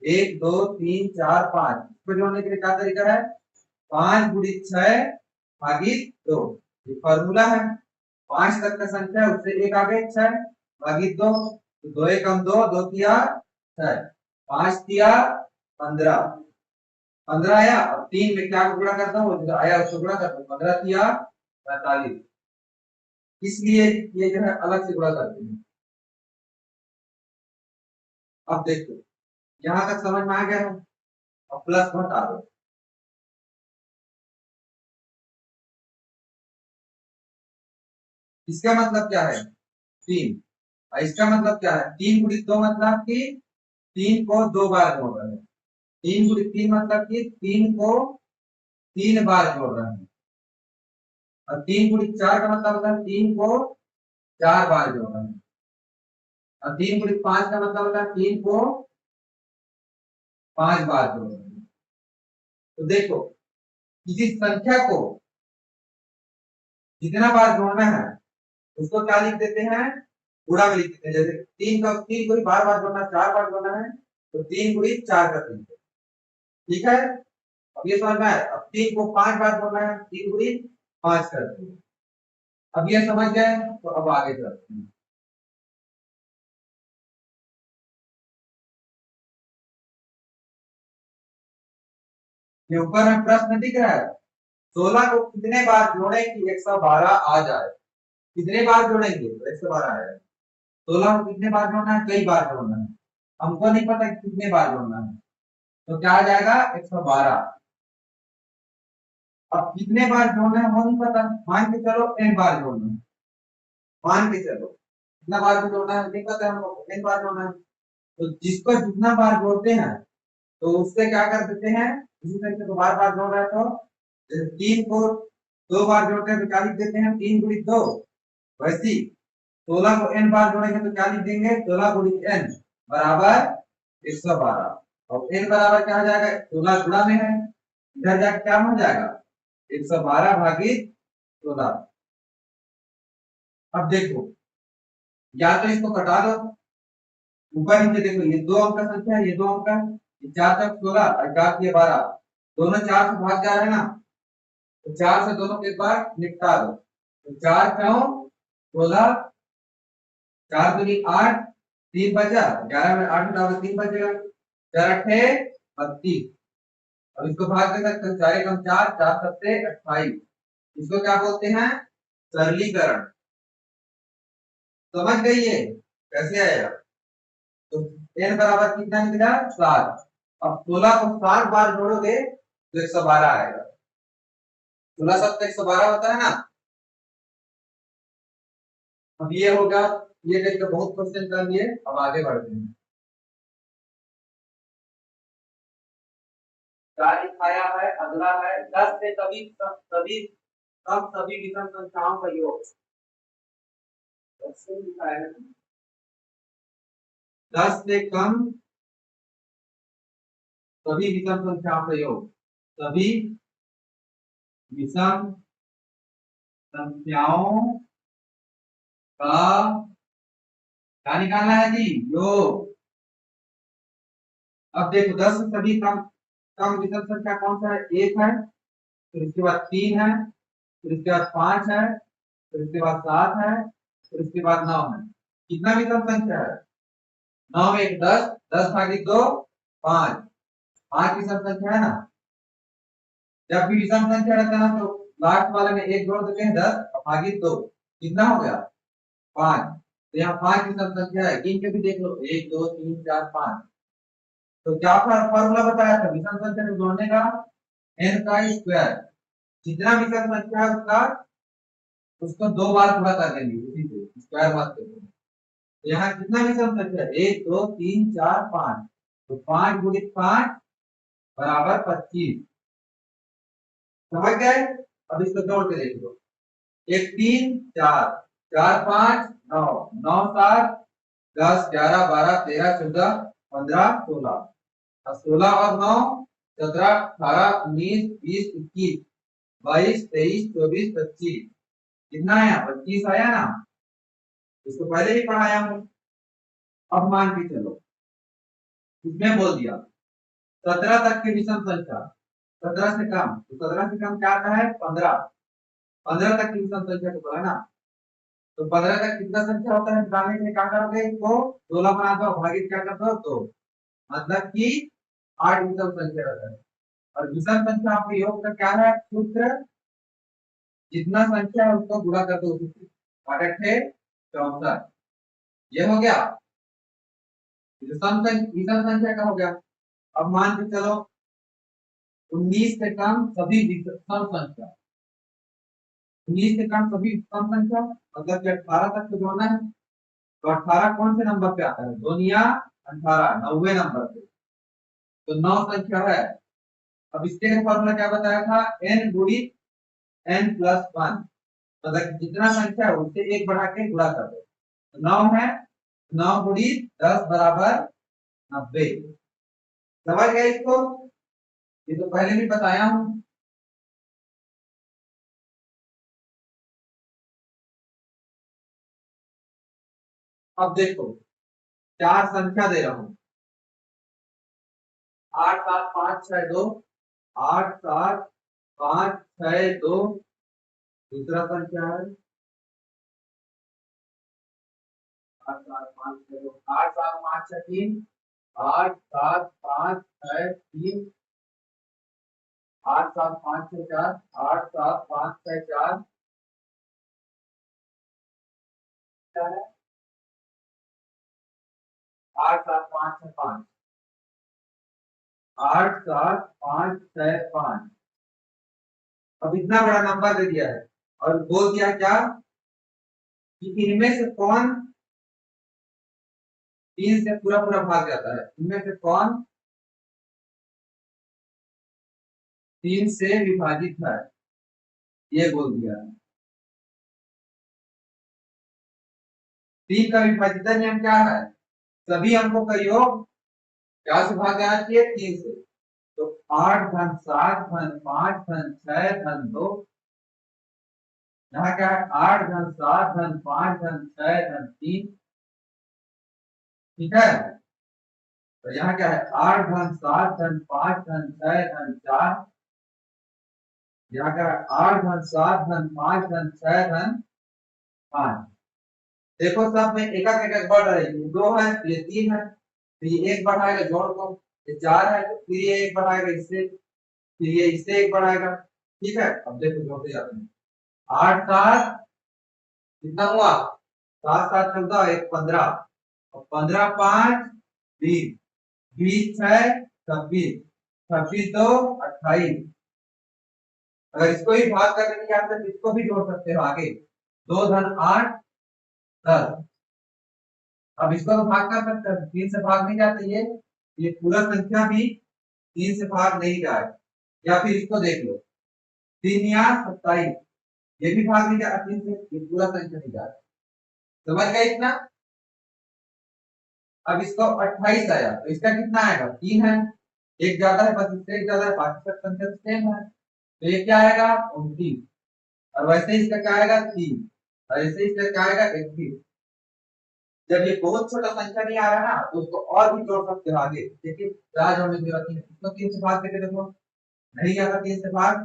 1 2 3 4 5 इसको जोड़ने के लिए क्या तरीका है, 5 गुणित 6 भागित 2, ये फॉर्मूला है। 5 तक का संख्या है, उससे एक आगे 6 भागित 2, तो 2 एकम 2, 2 तिया 6, 5 तिया 15, 15 आया। अब 3 में क्या को गुणा करता हूँ, जो आया उसको गुणा करता हूँ, 15 तिया 45, इसलिए ये जो है अलग से गुणा करते हैं। अब देखो यहाँ तक समझ में आ गया है, अब प्लस घटा दो। इसका मतलब क्या है 3, और इसका मतलब क्या है 3 गुणित 2, मतलब कि 3 को 2 बार जोड़ रहे हैं। 3 गुणित 3 मतलब कि 3 को 3 बार जोड़ रहे हैं। और 3 गुणित 4 का मतलब होता है 3 को 4 बार जोड़ रहे हैं। और 3 गुणित 5 का मतलब होता है 3 को 5 बार जोड़ रहे हैं। तो देखो किसी संख्या को जितना बार जोड़ना है उसको क्या लिख देते हैं, गुणा में लिख देते हैं। जैसे 3 को ही बार बार जोड़ना, 4 बार जोड़ना है, तो 3 गुणित 4 कर देंगे, ठीक है। अब ये समझ में आया, अब 3 को 5 बार जोड़ना है, 3 गुणित 5 कर देंगे। अब ये समझ गए, तो अब आगे चलते हैं। ये ऊपर में प्रश्न दिख रहा है, 16 को कितने बार जोड़े कि 112 आ जाए, कितने बार जोड़ेंगे तो 112 आएगा। 16 को कितने बार जोड़ना है, कई बार जोड़ना है, हमको नहीं पता कि कितने बार जोड़ना है, तो क्या आ जाएगा 112। अब कितने बार जोड़ना है वो नहीं पता, मान के चलो n बार जोड़ना है, मान के चलो कितना बार भी जोड़ना है नहीं पता हमको, n बार जोड़ना है। तो जिसको जितना बार जोड़ते हैं तो उससे क्या कर देते हैं, इसी तरीके से बार बार जोड़ रहे हैं, तो जैसे 3 को 2 बार जोड़ते हैं तो क्या लिख देते हैं 3 गुणित 2, वैसी 16 को n बार जोड़ेंगे तो क्या लिख देंगे 16 गुणित n बराबर 112। और n बराबर क्या हो जाएगा, 16 गुणा में है, इधर जाके क्या हो जाएगा 112 भागित 16। अब देखो, या तो इसको कटा दो, ऊपर नीचे देखो, ये 2 अंक का संख्या है, ये 2 अंक का, ये 4 तक 16 और 4 के 12, दोनों 4 से भाग जा रहे हैं ना, तो 4 से दोनों के एक बार निपटा दो, तो 4 क्यों 16, 4 दूनी 8, 3 बचा, 11 में 8 मिटाओ तो 3 बचेगा, 4 अट्ठे 32। अब इसको भाग दे सकते हैं, 4 एकम 4, 4 सत्ते 28, इसको क्या बोलते हैं, सरलीकरण। समझ गई है कैसे आएगा, तो n बराबर कितना निकला 7। अब 16 को 7 बार जोड़ोगे तो 112 आएगा, 16 7 112 होता है ना। अब ये होगा, ये देख के बहुत क्वेश्चन कर लिए, अब आगे बढ़ते हैं। क्या दिखाया है, अगला है 10 से सभी विषम संख्याओं का योग। 10 से दिखाया है, 10 से कम सभी विषम संख्याओं का योग, सभी विषम संख्याओं का क्या निकालना है जी, योग। अब देखो 10 से सभी कम कम विषम संख्या कौन सा है, 1 है, फिर इसके बाद 3 है, फिर इसके बाद 5 है, फिर इसके बाद 7 है, फिर इसके बाद 9 है। कितना विषम संख्या है, 9 में 1 10, 10 भागी 2 5, 5 विषम संख्या है ना। जब भी विषम संख्या रहता है ना तो लास्ट वाले में 1 जोड़ देते हैं 10 और भागी 2, कितना हो गया 5। तो यहाँ 5 विषम संख्या है, गिन के भी देख लो 1 2 3 4 5। तो क्या फॉर्मूला बताया था विषम संख्या को जोड़ने का, n का स्क्वायर, जितना विषम संख्या है उसका उसको 2 बार पूरा कर देंगे, उसी से स्क्वायर मत करो। तो यहाँ कितना विषम संख्या है, 1 2 3 4 5, तो 5 गुणित 5 बराबर 25। समझ गए, अब इसको जोड़ के देख लो, 1 3 4 4 5 9 9 7 10 11 12 13 14 15 16, 16 और 9 17 18 19 20 21 22 23 24 25, कितना आया 25 आया ना, इसको पहले ही पढ़ाया हूं। अब मान के चलो, इसमें बोल दिया 17 तक की विषम संख्या, 17 से कम, तो 17 से कम क्या आता है 15, 15 तक की विषम संख्या को बोला ना, तो 15 तक कितना संख्या होता है निकालने के लिए क्या करोगे, इसको 16 बना दो, भागित क्या कर दो 2, मतलब कि 8 विषम संख्या रहता है। और विषम संख्या आपके योग का क्या है सूत्र, जितना संख्या है उसको गुणा कर दो उसी से, 8 अट्ठे 64, ये हो गया विषम संख्या का हो गया। अब मान के चलो 19 से कम सभी विषम संख्या, 19 से कम सभी विषम संख्या मतलब कि 18 तक तो जोड़ना है, तो 18 कौन से नंबर पे आता है, 2 या 18 90 नंबर पे, तो 9 संख्या है। अब इसके फॉर्मूला क्या बताया था, n गुणित n प्लस 1, मतलब जितना संख्या है उससे 1 बढ़ा के गुणा कर दो, तो 9 है, 9 गुणित 10 बराबर 90। समझ गए इसको, ये तो पहले भी बताया हूं। अब देखो 4 संख्या दे रहा हूं, 8 7 5 6 2, 8 7 5 6 2, दूसरा संख्या है 8 7 5 6 2, 8 7 5 6 3, 8 7 5 6 3, 8 7 5 6 4, 8 7 5 6 4, क्या है 8 7 5 6 5, 8 7 5 6 5। अब इतना बड़ा नंबर दे दिया है और बोल दिया क्या कि इनमें से कौन 3 से पूरा पूरा भाग जाता है, इनमें से कौन 3 से विभाजित है, ये बोल दिया है। 3 का विभाजित नियम क्या है, सभी अंकों का योग क्या से भाग जाना चाहिए 3 से, तो 8 धन 7 धन 5 धन 6 धन 2 यहाँ क्या है 8 धन 7 धन 5 धन 6 धन 3, ठीक है। तो यहाँ क्या है 8 धन 7 धन 5 धन 6 धन 4, यहाँ क्या है 8 धन 7 धन 5 धन 6 धन 5। देखो सब में एक एक बढ़ रही है, 2 है तो ये 3 है, तो ये 1 बढ़ाएगा जोड़ को, ये 4 है तो फिर ये 1 बढ़ाएगा इससे, फिर ये इससे 1 बढ़ाएगा, ठीक है। अब देखो जोड़ते जाते हैं, 8 7 कितना हुआ, 7 7 14 1 15, और 15 5 20, 20 6 26, 26 2 28। अगर इसको ही भाग करने की आता है तो इसको भी जोड़ सकते हो आगे, 2 धन 8 10। अब इसको तो भाग कर सकते हैं, 3 से भाग नहीं जाते, ये पूरा संख्या भी 3 से भाग नहीं जाए। या फिर इसको देख लो, 3 या 27, ये भी भाग नहीं जाता 3 से, ये पूरा संख्या नहीं जाता। समझ गए इतना। अब इसको 28 आया तो इसका कितना आएगा, 3 है, एक ज्यादा है, बस इससे एक ज्यादा है, बाकी सब संख्या सेम है, तो ये क्या आएगा 29। और वैसे इसका क्या आएगा 3, और ऐसे इसका क्या आएगा 31। जब ये बहुत छोटा संख्या नहीं आ रहा ना तो उसको और भी जोड़ सकते हो आगे, लेकिन क्या जोड़ने की जरूरत नहीं है, इसको 3 से भाग करके देखो, नहीं जाता 3 से भाग,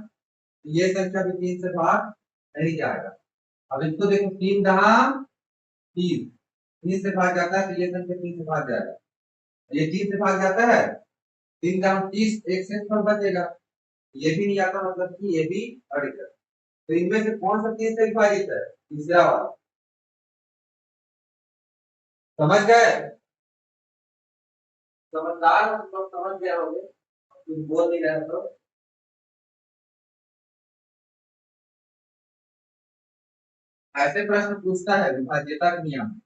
तो ये संख्या भी 3 से भाग नहीं जाएगा। अब इसको देखो 3 दहा 3, 3 से भाग जाता है तो ये संख्या 3 से भाग जाएगा, ये 3 से भाग जाता है, 3 दहा 30, एक से पर बचेगा, ये भी नहीं आता, मतलब कि ये भी अड़ेगा। तो इनमें से कौन सा 3 से विभाजित है, तीसरा वाला। समझ गए, समझदार हो तो समझ गए होंगे, कुछ बोल नहीं रहे तो। ऐसे प्रश्न पूछता है विभाज्यता का नियम।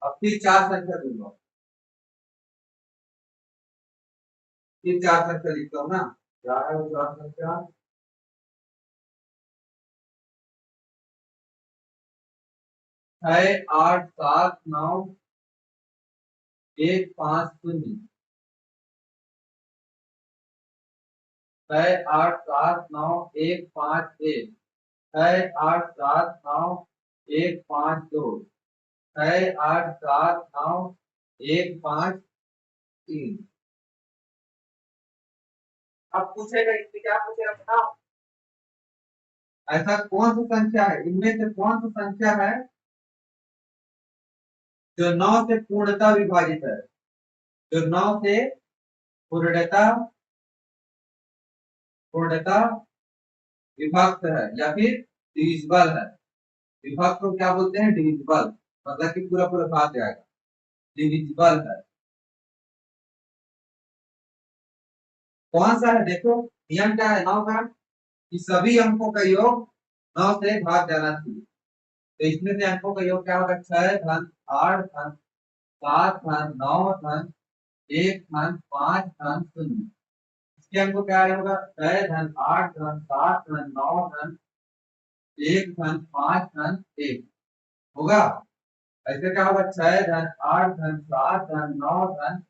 अब फिर 4 संख्या दूंगा, फिर 4 संख्या लिखता हूँ ना, क्या है वो 4 संख्या, 6 8 7 9 1 5 0, 6 8 7 9 1 5 1, 6 8 7 9 1 5 2, 6 8 7 9 1 5 3। अब पूछेगा इससे क्या पूछेगा बताओ, ऐसा कौन सी संख्या है, इनमें से कौन सी संख्या है जो 9 से पूर्णतः विभाजित है, जो 9 से पूर्णतः पूर्णतः विभक्त है, या फिर डिविजिबल है। विभक्त को क्या बोलते हैं, डिविजिबल, मतलब कि पूरा पूरा भाग जाएगा, डिविजिबल है। कौन सा है देखो, नियम क्या है 9 का, कि सभी अंकों का योग 9 से भाग जाना चाहिए। तो इसमें से अंकों का योग क्या होगा, 6 धन 8 धन 7 धन 9 धन 1 धन 5 धन 0। इसके अंकों क्या होगा, 6 धन 8 धन 7 धन 9 धन 1 धन 5 धन 1 होगा। ऐसे क्या होगा, 6 धन 8 धन 7 धन 9 धन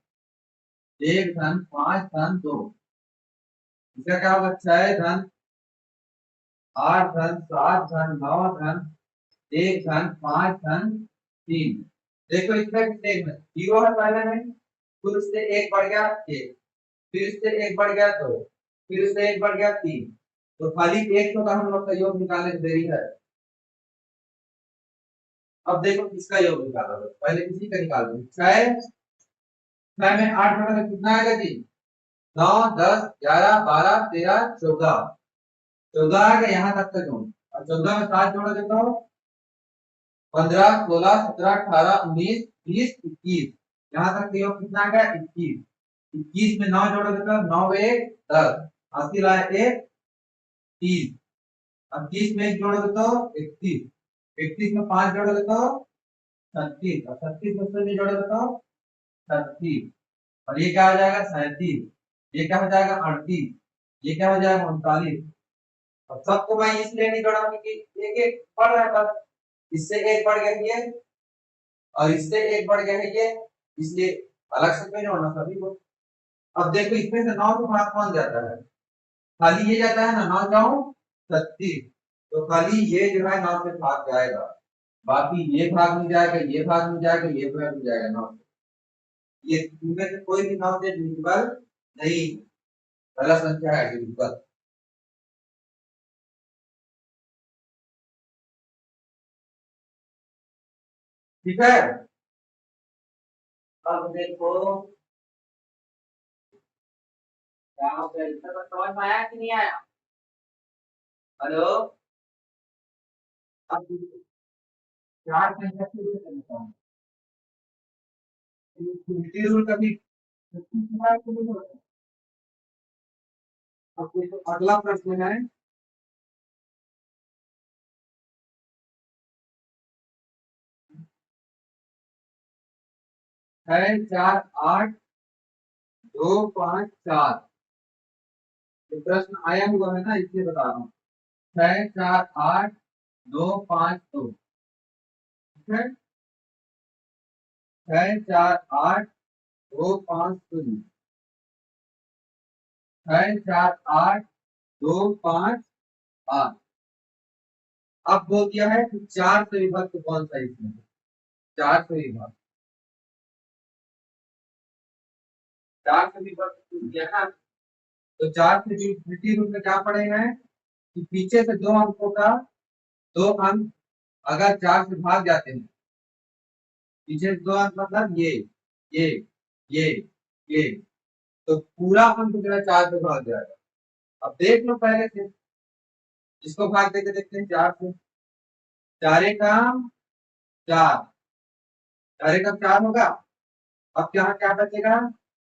1 धन 5 धन 2। इसका क्या होगा, 6 धन 8 धन 7 धन 9 धन 1 धन 5 धन 3। देखो इसमें कितने में जीरो है पहले में, फिर उससे 1 बढ़ गया 1, फिर उससे 1 बढ़ गया 2, फिर उससे 1 बढ़ गया 3, तो खाली 1 का हम लोग का योग निकालने की देरी है। अब देखो किसका योग निकाला, पहले किसी का निकाल दो, 6 में 8 जोड़ोगे कितना आएगा जी, 9 10 11 12 13 14, 14 आएगा यहाँ तक का जोड़, और 14 में 7 जोड़ोगे तो 15 16 17 18 19 20 21, यहाँ तक का योग कितना आएगा 21। 21 में 9 जोड़ोगे तो 9 1 10, 80 लाए 1 30, अब 30 में 1 जोड़ोगे तो 31, 31 में 5 जोड़ोगे तो 36, और 36 में 0 जोड़ोगे तो 36, और ये क्या हो जाएगा 37, ये क्या हो जाएगा 38, ये क्या हो जाएगा 39। और सबको मैं इसलिए नहीं जोड़ा क्योंकि एक एक बढ़ रहा है, बस इससे एक बढ़ गया ये, और इससे एक बढ़ गया है ये, इसलिए अलग से क्यों जोड़ना सभी को। अब देखो इसमें से 9 तो भाग कौन जाता है, खाली ये जाता है ना 9 जाऊं 36, तो खाली ये जो है 9 से भाग जाएगा, बाकी ये भाग नहीं जाएगा, ये भाग नहीं जाएगा, ये भाग नहीं जाएगा 9 से। ये इनमें से कोई भी 9 से डिविजिबल नहीं, गलत संख्या है डिविजिबल। ठीक है। अब देखो यहाँ पे इसका समझ में आया कि नहीं आया? हेलो। अब चार संख्या से करता हूँ, फिफ्टी रूल कभी 55 के लिए होता है। अब देखो अगला प्रश्न है, छह चार आठ दो पाँच चार। ये प्रश्न आया हुआ है ना, इसलिए बता रहा हूँ। छह चार आठ दो पाँच दो। ठीक है। छह चार आठ दो पाँच शून्य। छह चार आठ दो पाँच आठ। अब बोल दिया है कि चार से विभक्त कौन सा इसमें है? चार से विभक्त, चार से विभक्त किया ना, तो चार से विभक्ति रूप में क्या पढ़ेगा कि पीछे से दो अंकों का दो अंक अगर चार से भाग जाते हैं, पीछे से दो अंक मतलब ये ये ये, तो पूरा अंक जो है चार से भाग जाएगा। अब देख लो पहले से, इसको भाग देके देखते हैं चार से। चारे का चार, चारे का चार होगा। अब यहाँ क्या बचेगा?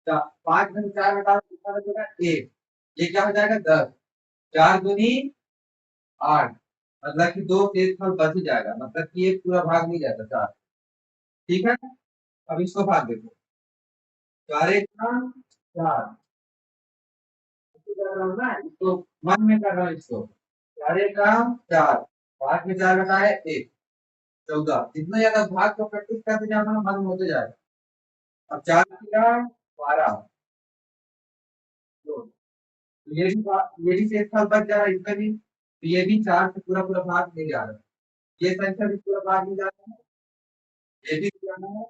पांच में से चार घटाओ कितना बचेगा? एक। ये क्या हो जाएगा? 10। चार दूनी 8, मतलब कि दो शेषफल बच ही जाएगा, मतलब कि एक पूरा भाग नहीं जाता चार। ठीक है। अब इसको भाग देखो, चारे का चार, इसको कर रहा हूँ ना, इसको मन में कर रहा हूँ इसको। चारे का चार, पांच में चार घटाए एक, 14। जितना ज्यादा भाग को प्रैक्टिस करते जाना मन होते जाएगा। अब चार का 12, तो ये भी शेषफल बच जा रहा है इसमें भी, तो ये भी चार से पूरा पूरा भाग नहीं जा रहा है। ये संख्या भी पूरा भाग नहीं जा रहा है, ये भी जाना है।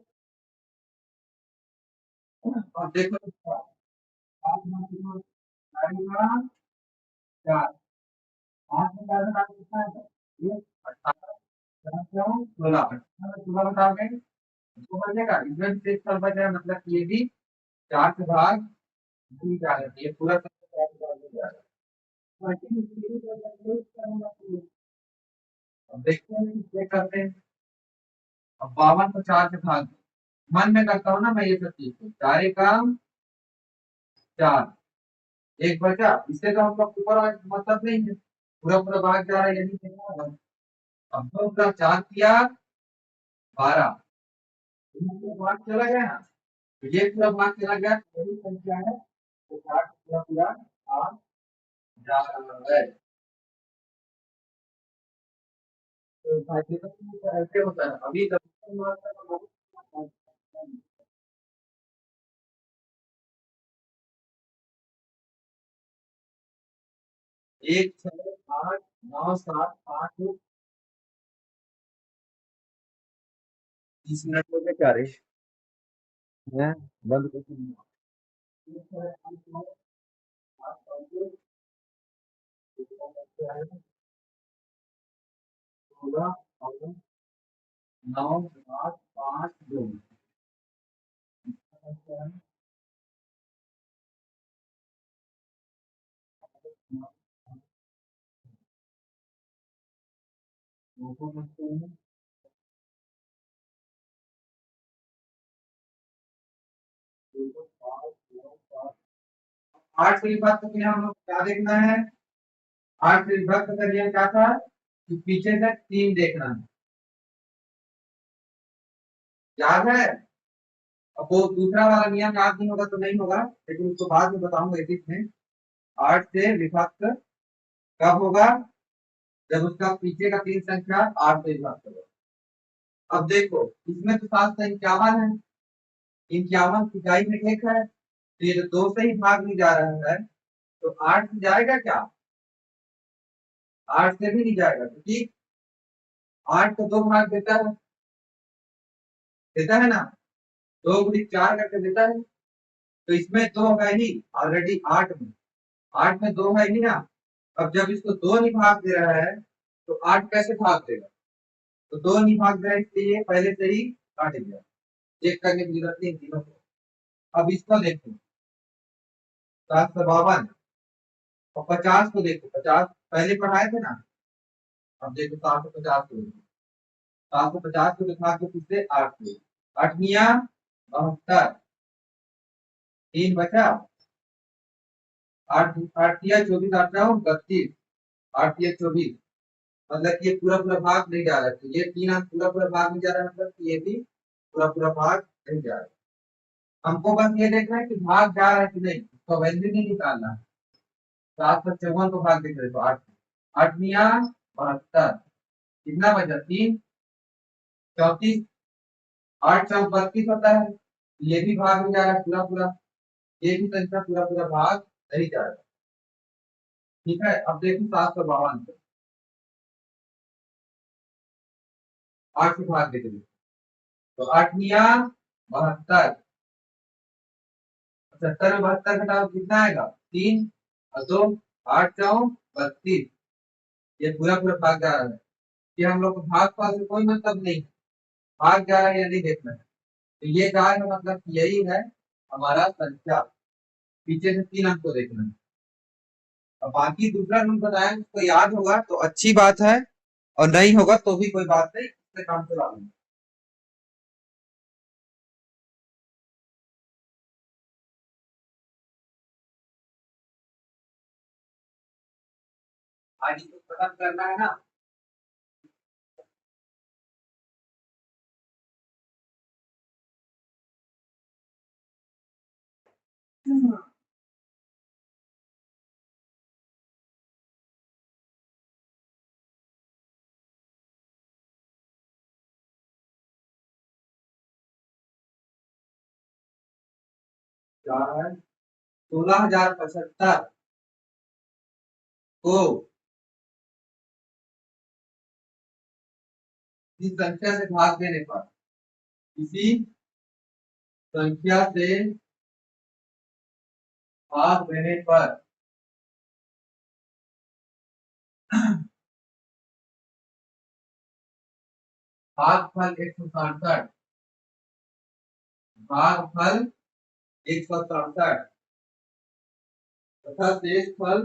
और देखो इसका, पाँच में कितना? चार का चार, पाँच में चार घटा के कितना है? ये 18, चार क्यों? 16, 18 में 16 घटाओगे तो बचेगा, इसमें भी शेषफल बच जाएगा, मतलब कि ये भी चार से भाग नहीं जा रहा है, ये पूरा संख्या चार से भाग नहीं जा रहा है। अब देखते हैं चेक करते हैं। अब 52 को चार से भाग, मन में करता हूँ ना मैं ये सब चीज, चार का चार, एक बचा, इससे तो हमको ऊपर वाला मतलब नहीं है, पूरा पूरा भाग जा रहा है, यदि देखना होगा। अब दो का चार किया 12, पूरा भाग चला गया ना, तो ये पूरा भाग चला गया, तो यही संख्या है, तो चार पूरा पूरा भाग जा रहा है। तो भाई तो ऐसे होता है अभी तक। एक छह आठ नौ सात पाँच 30 मिनट हो गए क्या रे? हैं? बंद कर दो। होगा नौ सात पाँच दो। आठ से विभक्त के लिए हम लोग क्या देखना है? आठ से विभक्त का नियम क्या था कि पीछे से तीन देखना है, याद है? अब वो दूसरा वाला नियम याद नहीं होगा तो नहीं होगा, लेकिन उसको बाद में बताऊंगा एक में। आठ से विभक्त कब होगा? जब उसका पीछे का तीन संख्या आठ से विभक्त होगा। अब देखो इसमें तो 751 है, 51 इकाई में एक है, तो ये तो दो से ही भाग नहीं जा रहा है, तो 8 से जाएगा क्या? 8 से भी नहीं जाएगा, क्योंकि 8 को 2 भाग देता है ना, 2 × 4 करके देता है। तो इसमें 2 है ही ऑलरेडी 8 में 2 है ही ना। अब जब इसको 2 नहीं भाग दे रहा है तो 8 कैसे भाग देगा? तो 2 नहीं भाग दे रहा है, इसलिए पहले से ही काट दिया। चेक करने की जरूरत नहीं इन तीनों को। अब इसको देखो 752 और 50 को देखो, 50 पहले पढ़ाए थे ना। अब देखो 750 को देखो, 750 को दिखा के फिर 8 को, 8 मिया 72, 3 बचा, 8 8 किया 24, 8 32, 8 किया 24, मतलब कि ये पूरा पूरा भाग नहीं जा रहा है। तो ये 3 अंक पूरा पूरा भाग नहीं जा रहा है, मतलब कि ये भी पूरा पूरा भाग नहीं जा रहा है। हमको बस ये देखना है कि भाग जा रहा है कि नहीं, उसका वैल्यू नहीं निकालना है। 754 को भाग देख रहे तो 8, 8 मिया 72, कितना बचा 3, 34, 8 चौक 32 होता है। ये भी भाग नहीं जा रहा है पूरा पूरा, ये भी संख्या पूरा पूरा भाग नहीं जा रहा। ठीक है, अब देखो 752 को 8 से भाग देते हैं तो 8 मिया 72, 70 में 72 घटाओ कितना आएगा 3 और 2, 8 चौक 32, ये पूरा पूरा भाग जा रहा है। ये हम लोग को भाग पास से कोई मतलब नहीं, भाग जा रहा है या नहीं देखना है। तो ये क्या है, मतलब यही है हमारा संख्या, पीछे से 3 अंक को देखना है। अब बाकी दूसरा रूल बताया, उसको याद होगा तो अच्छी बात है, और नहीं होगा तो भी कोई बात नहीं, इससे काम चला लेंगे। आज इसको खत्म करना है ना। क्या है 16,075 को इस संख्या से भाग देने पर, किसी संख्या से भाग देने पर भागफल 167, भागफल 167 तथा शेषफल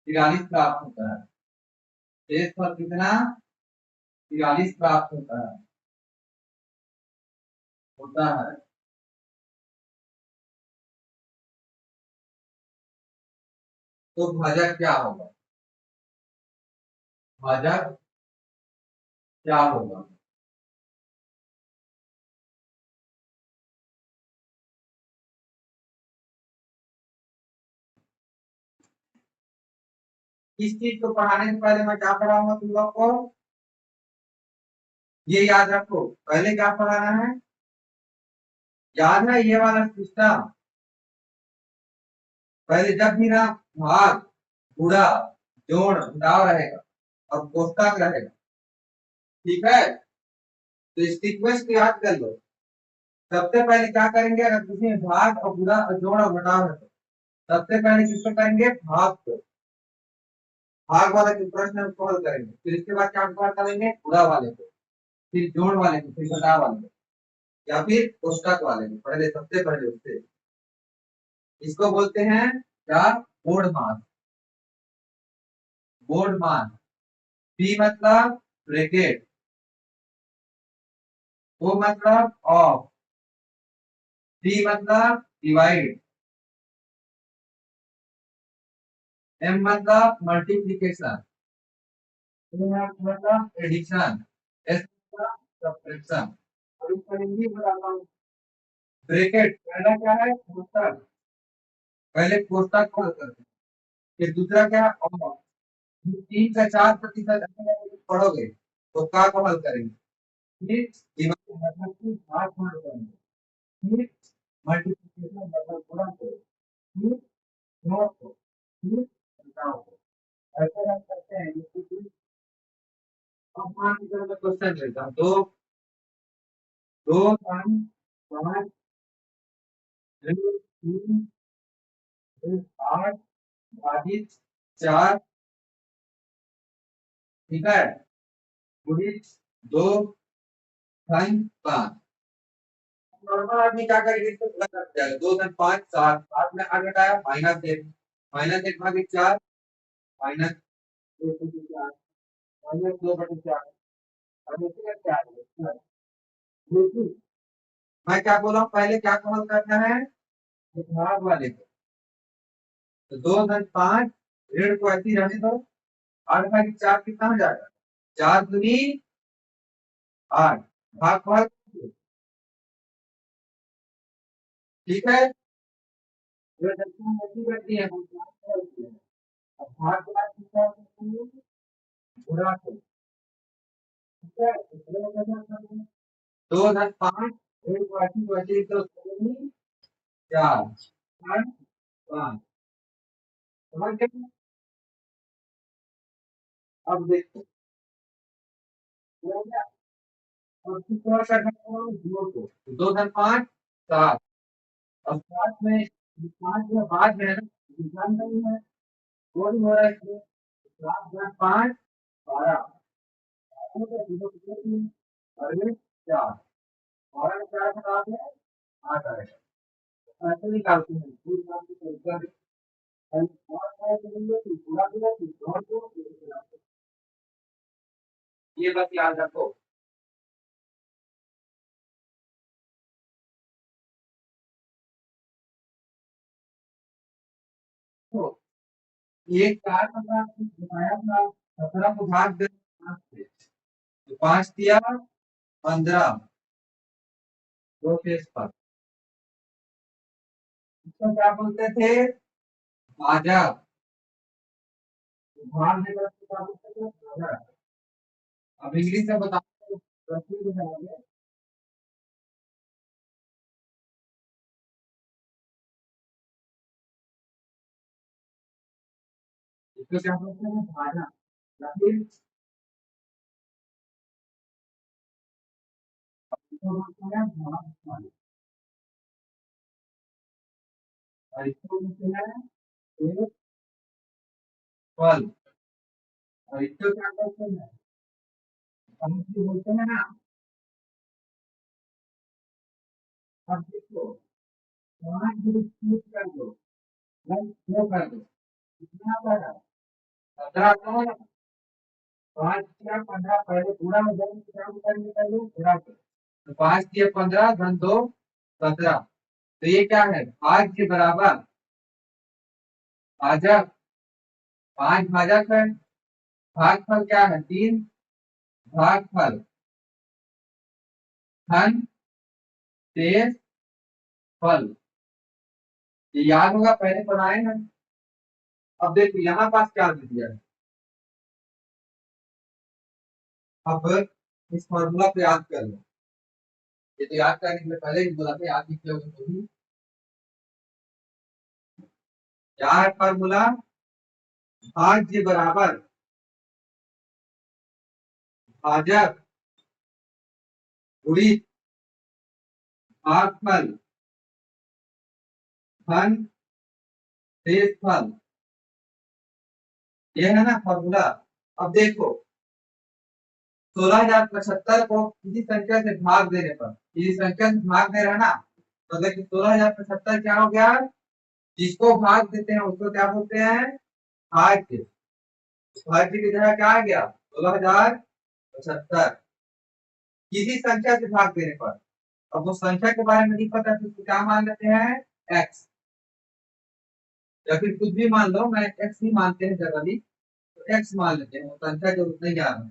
43 प्राप्त होता है। शेषफल कितना 43 प्राप्त होता है। तो भाजक क्या होगा, भाजक क्या होगा? इस चीज को पढ़ाने से पहले मैं क्या पढ़ाऊंगा तुम लोग को, ये याद रखो। पहले क्या पढ़ाना है, याद है ये वाला सिस्टम। पहले जब भी ना भाग, गुणा, जोड़, घटाव रहेगा और कोष्टक रहेगा, ठीक है। तो इस सीक्वेंस को याद कर लो। सबसे पहले क्या करेंगे, अगर किसी में भाग और गुणा और जोड़ और घटाव है तो सबसे पहले किसको करेंगे, भाग को। भाग वाला जो प्रश्न है उसको हल करेंगे, फिर इसके बाद क्या करेंगे, गुणा वाले को, फिर जोड़ वाले को, फिर घटाव वाले को, या फिर कोष्टक वाले को, पहले सबसे पहले उससे। इसको बोलते हैं क्या, बोर्ड मान। बोर्ड मान, बी मतलब ब्रैकेट, ओ मतलब ऑफ, डी मतलब डिवाइड, एम मतलब मल्टीप्लिकेशन, मतलब एडिशन, एस मतलब सब्ट्रैक्शन। और इसका हिंदी बताता हूँ। ब्रैकेट पहला क्या है, कोष्टक, पहले कोष्टक को हल करते हैं। फिर दूसरा क्या है, ऑफ। 3 का 4% पढ़ोगे तो का को हल करेंगे, फिर डिवाइड मतलब कि भाग को हल करेंगे, फिर मल्टीप्लिकेशन मतलब गुणा करेंगे, ठीक, 900, ठीक, 900 ऐसे हम करते हैं। जैसे कि अब मान लीजिए मैं क्वेश्चन लेता हूँ, दो दो पाँच पाँच तीन आठ भाजित चार, ठीक है, गुणित दो धन पाँच। नॉर्मल आदमी क्या करेगा, इसको गलत रख जाएगा, दो धन पाँच सात, सात में आठ घटाया माइनस एक, माइनस एक भागित चार, माइनस दो बटे चार, माइनस दो बटे चार, और इसी का क्या है, देखिए मैं क्या बोला हूँ, पहले क्या कॉल करना है, इस भाग वाले को। तो दो धन पाँच, ऋण को ऐसी रहने दो, आठ भागित चार कितना हो जाएगा, चार दूनी आठ, भाग भाग, ठीक है, जो संख्या ऐसी करती है हम क्या करते हैं, अब भाग भाग कितना करते हैं, गुणा से, ठीक है, इसलिए मैं क्या करते हैं, दो धन पाँच, ऋण को ऐसी को ऐसी तो दूनी चार, धन पाँच, समझ गए। अब देखो हो गया, अब कितना करना है, दो को, दो धन पाँच सात, अब सात में पाँच में बाद में है ना, निशान नहीं है, कोई हो रहा है इसमें, सात धन पाँच बारह, अरे चार, बारह में चार घटा के आठ आएगा, ऐसे निकालते हैं पूरी बात की तरीका है। और और क्या करेंगे कि पूरा पूरा कि दो को एक मिलाते हैं। ये बस याद रखो। तो एक चार पंद्रह आपको बताया था, 17 को भाग दे पाँच से, तो पाँच दिया 15, दो शेष पर, इसको क्या बोलते थे, भाजक, भाग देकर इसको क्या बोलते थे, भाजक। अब इंग्लिश में बताओ, प्रश्न में जाओगे, इसको क्या बोलते हैं, भाजक, या फिर इसको बोलते हैं भागफल, और इसको बोलते हैं एक फल, और इसको क्या बोलते हैं, पंक्ति बोलते हैं ना। अब देखो, पांच डिस्ट्रीब्यूट कर दो, प्लस दो कर दो, कितना पड़ा, 17 का है, पांच या 15 पहले पूरा हो जाए, काम करने पहले पूरा कर, तो पांच दिए 15 धन दो 17, तो ये क्या है, भाग के बराबर, भाजक, पांच भाजक है, भागफल क्या है, तीन, भागफल धन शेष फल, ये याद होगा पहले पढ़ाए हैं। अब देखो यहाँ पास क्या दे दिया है, अब इस फॉर्मूला को याद कर लो, ये तो याद करने के लिए पहले ही बोला था, याद नहीं किया होगा तो भी, क्या है फॉर्मूला, भाज्य बराबर भाजक गुणित भागफल धन शेषफल, ये है ना फॉर्मूला। अब देखो 16,075 को किसी संख्या से भाग देने पर, किसी संख्या से भाग दे रहा है ना, तो देखिए 16,075 क्या हो गया, जिसको भाग देते हैं उसको क्या बोलते हैं, भाज्य, भाज्य की जगह क्या आ गया 16,075, किसी संख्या से भाग देने पर, अब वो संख्या के बारे में नहीं पता तो उसको क्या मान लेते हैं, एक्स, या फिर कुछ भी मान लो, मैं एक्स ही मानते हैं जनरली, तो एक्स मान लेते हैं, वो संख्या जो नहीं जा रहा है,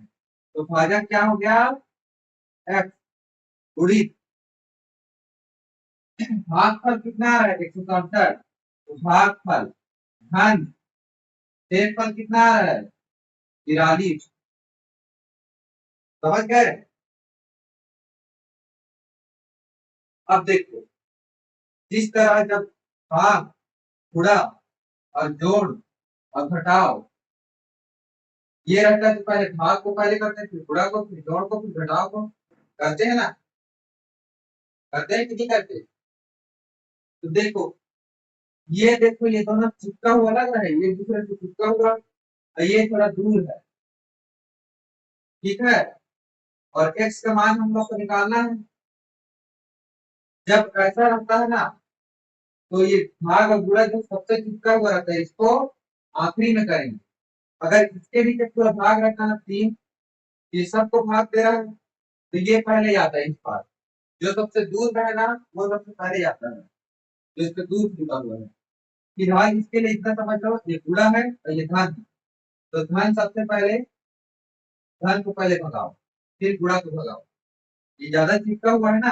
तो भाजक क्या हो गया, एक्स गुणित भागफल कितना आ रहा है 167, तो भागफल धन शेषफल कितना आ रहा है 43, समझ गए। अब देखो जिस तरह जब भाग गुणा और जोड़ और घटाओ, ये रहता है। तो पहले भाग को पहले करते हैं, फिर गुणा को, फिर जोड़ को, फिर घटाओ को। करते हैं ना? करते हैं कि नहीं करते? तो देखो, ये दोनों चिपका हुआ लग रहा है, ये एक दूसरे से चिपका हुआ, और ये थोड़ा दूर है। ठीक है। और x का मान हम लोग को निकालना है। जब ऐसा रहता है ना, तो ये भाग और गुणा जो सबसे चिपका हुआ रहता है, इसको आखिरी में करेंगे। अगर इसके भी जब पूरा भाग रहता है ना 3, ये सबको भाग दे रहा है, तो ये पहले आता है इस पार। जो सबसे दूर रहेगा वो सबसे पहले आता है, जो इससे दूर छुपा हुआ है। फिर भाई इसके लिए इतना समझ लो, ये गुणा है और ये धन है। तो धन सबसे पहले, धन को पहले भगाओ, फिर गुणा को भगाओ। ये ज्यादा चिपका हुआ है ना,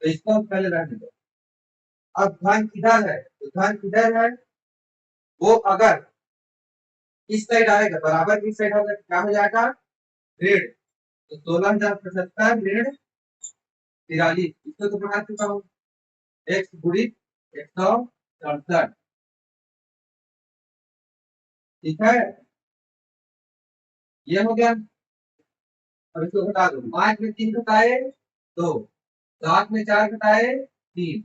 तो इसको पहले रहने दो। अब धन किधर है? तो धन किधर है? वो अगर इस साइड आएगा, बराबर की साइड होगा, क्या हो जाएगा? ऋण। तो 16,075 ऋण 43, इसको तो बना चुका हूँ। एक्स गुणित 167। ठीक है, ये हो गया। अब इसको घटा दो, 5 में 3 घटाए 2, 7 में 4 घटाए 3,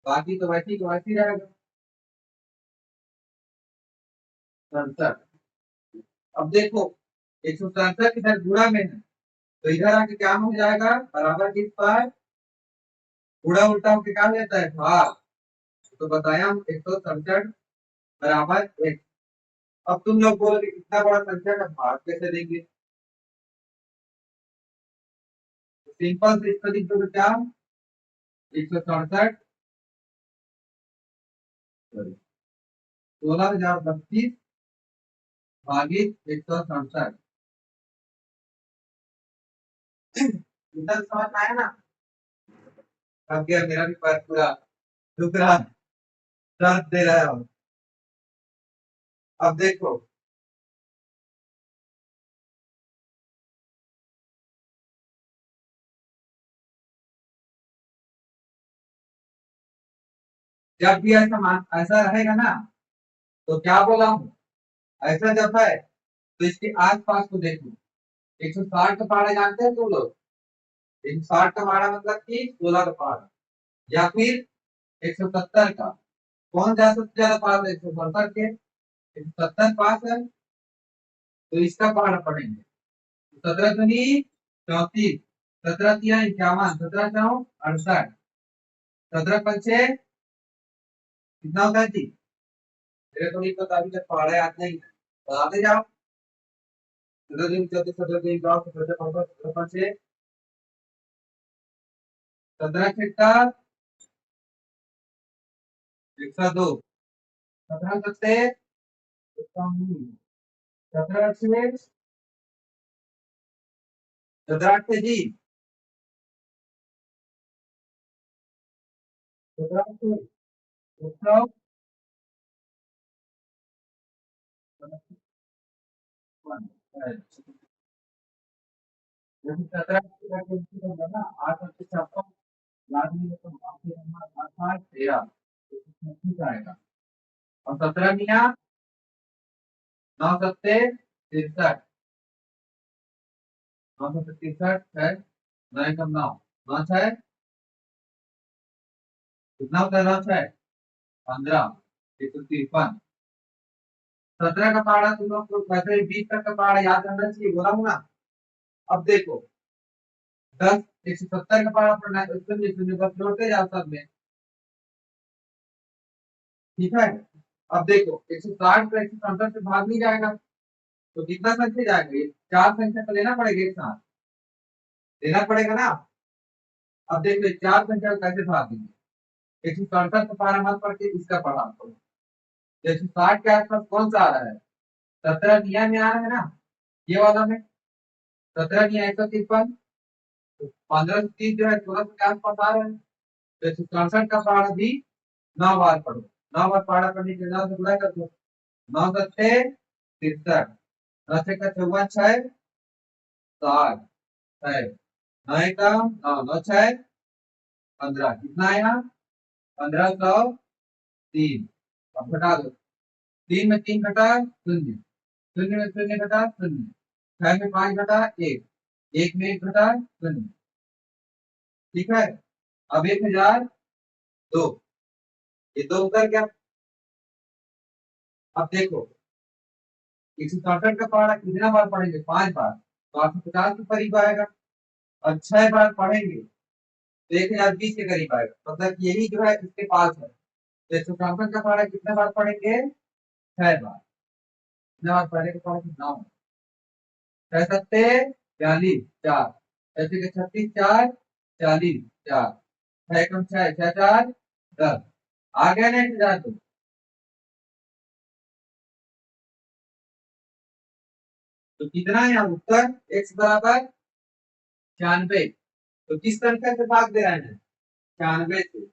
बाकी तो वैसे ही रहेगा 67। अब देखो, 167 इधर गुणा में है, तो इधर आके क्या हो जाएगा? बराबर किस पर? गुणा उल्टा होके क्या हो जाता है? भाग। तो बताया हम 167 बराबर एक। अब तुम लोग बोलोगे इतना बड़ा संख्या का भाग कैसे देंगे? सिंपल से इसका लिख दोगे क्या? 167 16,032 भागित 167। इतना समझ में आया ना? अब क्या, मेरा भी पैर पूरा दुख रहा है, दर्द दे रहा है। अब देखो, जब भी ऐसा रहेगा ना, तो क्या बोला हूँ, ऐसा जब है तो इसके आसपास को देखो। 160 का पहाड़ा जानते हैं तुम लोग? 160 का पहाड़ा मतलब कि 16 का पहाड़ा, या फिर 170 का। कौन जा सबसे ज्यादा पास है? 167 के। 170 पास है, तो इसका पहाड़ा पढ़ेंगे। 17 दूनी 34, 17 तिया 51, 17 चौ 68, 17 पंचे कितना होता है जी? मेरे को नहीं पता, अभी तक पहाड़ा याद नहीं है, बताते जाओ। 17 दूनी 34, 17 दूनी 9, 17 पंचे 17 छिट्टा 102, 17 सत्ते 17 अच्छे 17 8 जी 17 100 17 8 56 याद नहीं है तो आपके नंबर 8 13 ठीक आएगा। और 17 मिया 9 सत्ते 63, 9 सत्ते 63 है, 9 एकम 9, 9 छः कितना होता है? 9 छः 15, 153। 17 का पहाड़ा तुम लोग को वैसे ही 20 तक का पहाड़ा याद रहना चाहिए, बोला हूँ ना। अब देखो, 10 170 का पहाड़ा पढ़ना है, उसमें बस जोड़ते जाओ सब में। ठीक है। अब देखो, 160 को 167 से भाग नहीं जाएगा, तो कितना संख्या जाएगा? ये 4 संख्या तो लेना पड़ेगा, एक साथ लेना पड़ेगा ना। अब देखो, 4 संख्या को कैसे भाग देंगे? 167 का पहाड़ा मत पढ़ के इसका पढ़ा करो। 160 के आसपास कौन सा आ रहा है? 17 निया में आ रहा है ना, ये वाला में। 17 निया 153, 15 से 30 जो है 16 के आसपास आ रहा है। तो 167 का पहाड़ा भी 9 बार पढ़ो। 9 बार पहाड़ा पढ़ने के 9 से गुणा कर दो। 9 सत्ते 63, 9 छः का 54, 6 60 है, 9 का 9, 9 छः 15, कितना आया? 1503। अब घटा दो, 3 में 3 घटा शून्य, शून्य में शून्य घटा शून्य, 6 में 5 घटा 1, 1 में 1 घटा शून्य। ठीक है, अब 1002, ये दो उतर गया। अब देखो 167 का पहाड़ा कितना बार पढ़ेंगे, 5 बार, तो 850 के करीब आएगा। और 6 बार पढ़ेंगे तो 1020 के करीब आएगा, मतलब यही जो है इसके पास है। तो 167 का पहाड़ा कितने बार पढ़ेंगे, 6 बार। कितने बार पढ़ेंगे, कितना हो, 6 सत्ते 40, 4, 6 के 36, 4, 40, 4, 6 कम 6, 6 4 10, आ गया ना 1002। तो कितना है यहाँ उत्तर, x बराबर 96। तो किस संख्या से भाग दे रहे हैं, 96 से।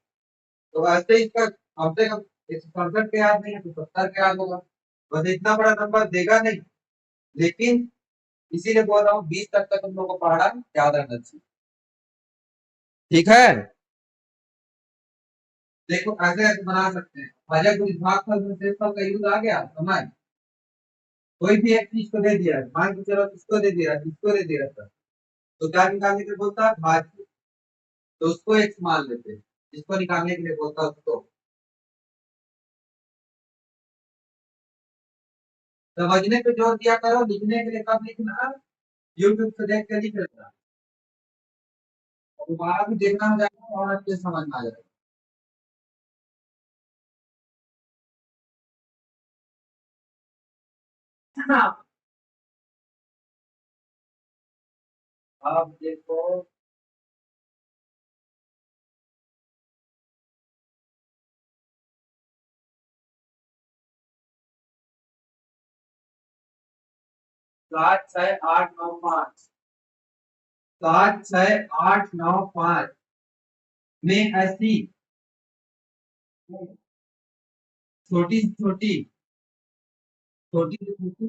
तो ऐसे इसका हमसे कम 167 के याद नहीं है तो 70 के याद होगा। बस इतना बड़ा नंबर देगा नहीं, लेकिन इसीलिए बोल रहा हूँ 20 तक तुम लोग को पढ़ा याद रहना चाहिए। ठीक है, देखो ऐसे ऐसे बना सकते हैं। भाजक भागफल में शेषफल का यूज आ गया समझ। कोई भी एक चीज को दे दिया, मान के चलो इसको दे दिया, इसको दे दिया था, तो क्या निकालने के लिए बोलता है, भाज्य। तो उसको एक्स मान लेते हैं, इसको निकालने के लिए बोलता है उसको। समझने पे जोर दिया करो, लिखने के लिए कब लिखना, यूट्यूब से देख कर लिख लेना, दोबारा भी देखना हो जाएगा और अच्छे से समझ में आ जाएगा। हाँ, अब देखो 7 6 8 9 5, 7 6 8 9 5 में ऐसी छोटी छोटी छोटी से छोटी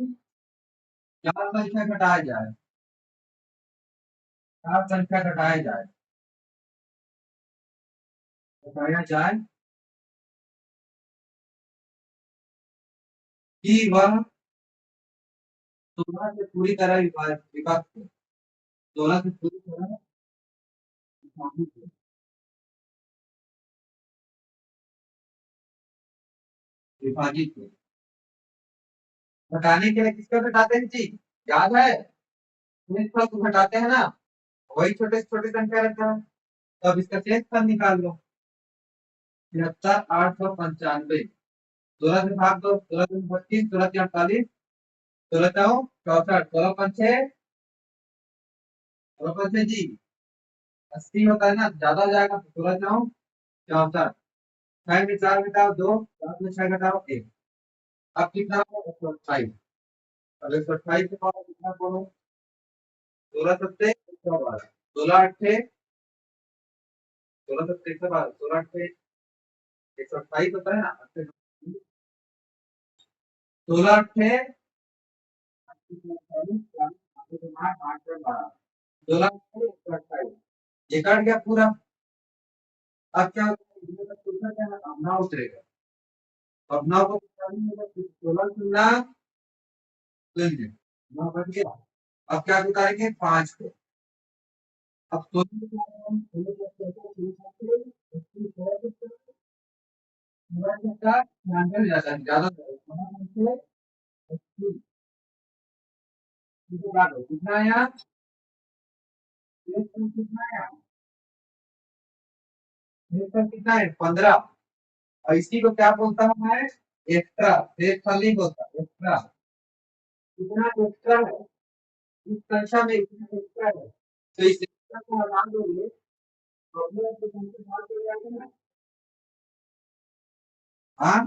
चार संख्या घटाया जाए, चार संख्या घटाया जाए, बताया जाए कि वह 16 से पूरी तरह विभक्त है, 16 से पूरी तरह विभाजित है। विभाजित है। घटाने के लिए किसको घटाते हैं जी, याद है, शेषफल को घटाते हैं ना, वही छोटे से छोटे संख्या रहता है। तो अब इसका शेषफल निकाल लो, 73 895, 16 से भाग दो, 16 32, 16 48, 16 64, 16 पंचे 16 पंचे जी 80 होता है ना, ज्यादा हो जाएगा तो 16 64, 6 में 4 घटाओ 2, 7 में 6 घटाओ 1, अब कितना होगा 128। अब 128 के पास कितना बोलो, 16 सत्ते 112, 16 अट्ठे 16 सत्ते 112, 16 अट्ठे 128 होता है ना, 16 अट्ठे 16 अट्ठे 128, ये कट गया पूरा। अब क्या होगा, अब ना उतरेगा, अब ना को 16 चुना शून्य, 9 बच गया। अब क्या उतारेंगे 5 को, अब सोलह को हम 96 हो जाता है, ज्यादा कितना आया, कितना आया, कितना है 15। और इसी को क्या बोलता हूँ मैं, एक्स्ट्रा, शेषफल नहीं बोलता, एक्स्ट्रा। कितना एक्स्ट्रा है, इस संख्या में इतना एक्स्ट्रा है, तो इस एक्स्ट्रा को हटा दोगे तो अपने आप से संख्या भाग हो जाएगा ना। हाँ,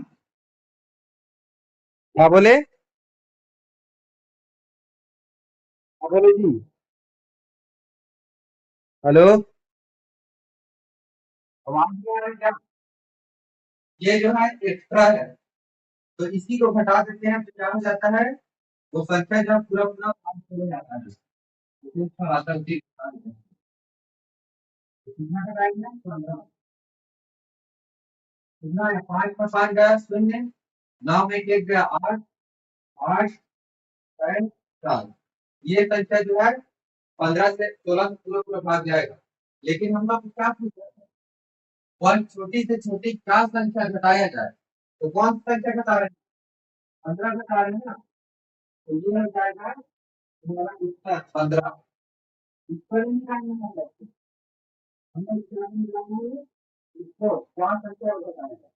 क्या बोले, क्या बोले जी, हेलो, आवाज नहीं आ रही क्या, ये जो है एक्स्ट्रा है, तो इसी को घटा देते हैं तो क्या हो जाता है, वो संख्या जब पूरा पूरा भाग चले जाता है, तो इसका आता है उसी के साथ। तो कितना घटाएंगे 15, कितना है 5 पर 5 गया शून्य, 9 में एक गया 8, 8 6 7, ये संख्या जो है 15 से 16 से पूरा पूरा भाग जाएगा। लेकिन हम लोग क्या पूछा है, वह छोटी से छोटी क्या संख्या घटाया जाए, तो कौन सी संख्या घटा रहे हैं, 15 घटा रहे हैं ना, तो ये हो जाएगा हमारा उत्तर 15। उत्तर ही निकालना है हमको। हमें उत्तर निकालना है, इसको क्या संख्या घटाएगा।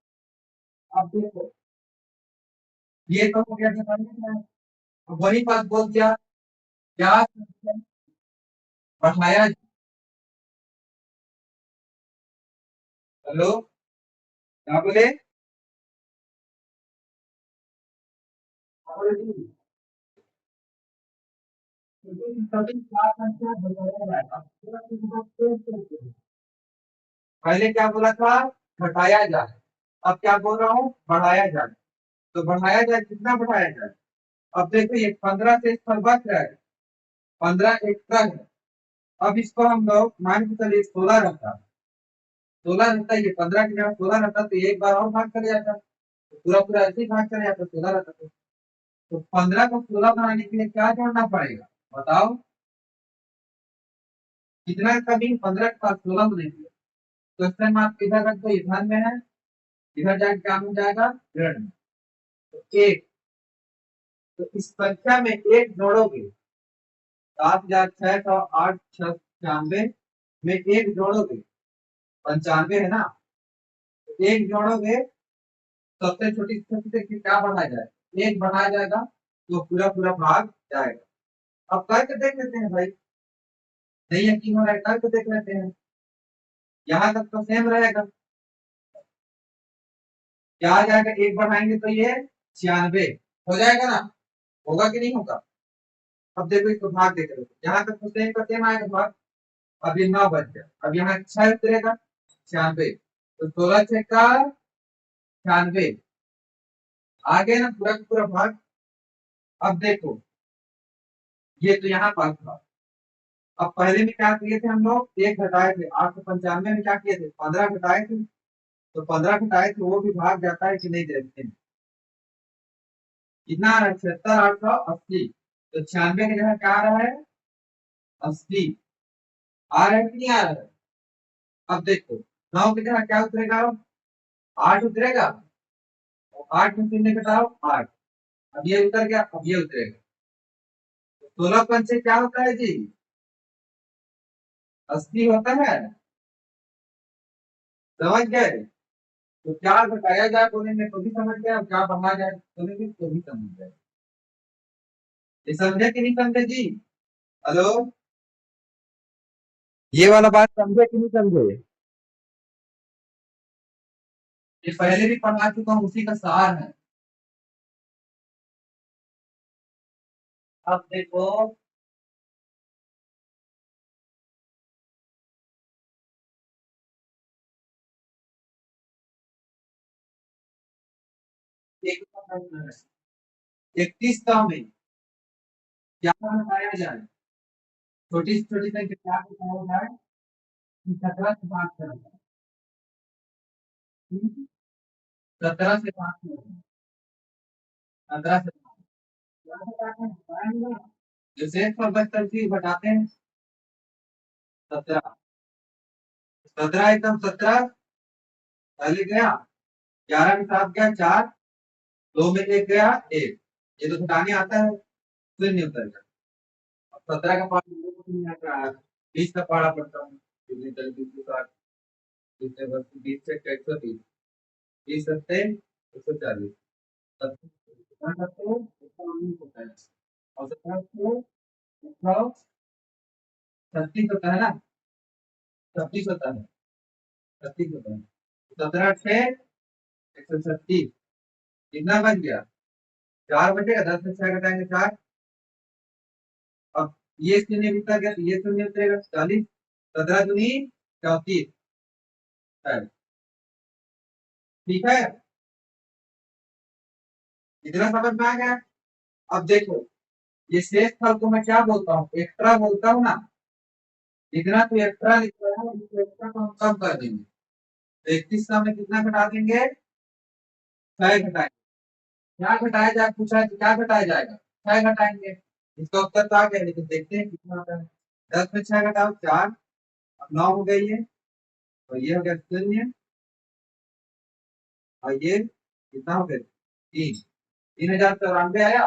अब देखो ये तो हो गया घटाने का। अब वही बात बोल दिया, क्या संख्या बढ़ाया। हेलो, क्या बोले, क्या बोले जी? सभी क्या संख्या बढ़ाया जाएगा, पूरा पूरा तेज करके। पहले क्या बोला था, घटाया जाए, अब क्या बोल रहा हूँ, बढ़ाया जाए। तो बढ़ाया जाए, कितना बढ़ाया जाए। अब देखो ये 15 से इस पर बच रहा है, 15 एक्स्ट्रा है। अब इसको हम लोग मान के चलिए 16 रहता, 16 रहता, ये 15 की जगह 16 रहता, तो एक बार और भाग कर जाता, तो पूरा पूरा ऐसे ही भाग कर जाता, 16 रहता। तो 15 को 16 बनाने के लिए क्या जोड़ना पड़ेगा, बताओ। कितना कभी 15 के पास 16 बनेगी। क्वेश्चन मार्क किधर रख दो, ये ध्यान में है, इधर जाके क्या हो जाएगा, ऋण। तो एक, तो इस संख्या में एक जोड़ोगे, 7608 में एक जोड़ोगे, 95 है ना, तो एक जोड़ोगे, सबसे छोटी छोटी से क्या बढ़ाया जाए, एक बढ़ाया जाएगा, तो पूरा पूरा भाग जाएगा। अब करके देख लेते हैं भाई, नहीं यकीन हो रहा है करके देख लेते हैं। यहाँ तक तो सेम रहेगा, क्या आ जाएगा, एक बढ़ाएंगे तो ये 96 हो जाएगा ना, होगा कि नहीं होगा। अब देखो इसको भाग देकर यहाँ तक तो सेम का सेम आएगा भाग। अब ये 9 बच गया, अब यहाँ 6 उतरेगा, 96, तो 16 6 का 96, आ गया ना पूरा का पूरा भाग। अब देखो ये तो यहाँ पास था। अब पहले में क्या किए थे हम लोग, एक घटाए थे, 895 में क्या किए थे, 15 घटाए थे, तो 15 घटाए थे, वो भी भाग जाता है कि नहीं देखते हैं। कितना आ रहा है, 76,880, तो 96 की जगह क्या आ रहा है, 80 आ रहा है कि नहीं आ रहा है। अब देखो 9 की जगह क्या उतरेगा, 8 उतरेगा, 8 में शून्य घटाओ 8, अब ये उतर गया, अब ये उतरेगा, 16 पंचे क्या होता है जी, 80 होता है, समझ गए। तो क्या घटाया जाए बोलेंगे तो भी समझ गए, और क्या बढ़ाया जाए बोलेंगे तो भी समझ गए। ये समझे कि नहीं समझे जी, हेलो, ये वाला बात समझे कि नहीं समझे। ये पहले भी पढ़ा चुका हूँ, उसी का सार है। अब देखो एक 31 का में क्या घटाया जाए, छोटी से छोटी संख्या क्या घटाया जाए, कि 17 से 5 करा जाए, 17 से 5 करा जाए, 15 से 5 क्या घटाते हैं, घटाएंगे ना। जो शेष पर बचकर चीज घटाते हैं, 17, 17 एकदम 17 पहले गया, 11 के साथ गया 4, 2 में एक गया 1, ये तो घटाने आता है, फिर नहीं उतर गया। 17 का पाठ मेरे को नहीं आता है, 20 का पढ़ा पड़ता हूँ, 20 के साथ 20 से 130, 20 सत्ते 140, कितना करते हैं 119 होता है, और 17 से 136 होता है ना, 36 होता है, 36 होता है, 17 से 136, कितना बच गया, 4 बचेगा, 10 में 6 घटाएंगे 4, अब ये शून्य भी उतर गया, तो ये शून्य उतरेगा 40, 17 दूनी 34 है, ठीक है, इतना समझ में आ गया। अब देखो ये शेष फल को मैं क्या बोलता हूँ, एक्स्ट्रा बोलता हूँ ना, इतना तो एक्स्ट्रा लिखा है, इसको एक्स्ट्रा को हम कम कर देंगे, तो 31 का में कितना घटा देंगे, 6 घटाएंगे, क्या घटाया जाए पूछा है तो क्या घटाया जाएगा, 6 घटाएंगे। इसका उत्तर तो आ गया, लेकिन देखते हैं कितना होता है। 10 में 6 घटाओ 4, अब 9 हो गई है, और ये हो गया 0, और ये कितना हो गया 3, 3094 आया।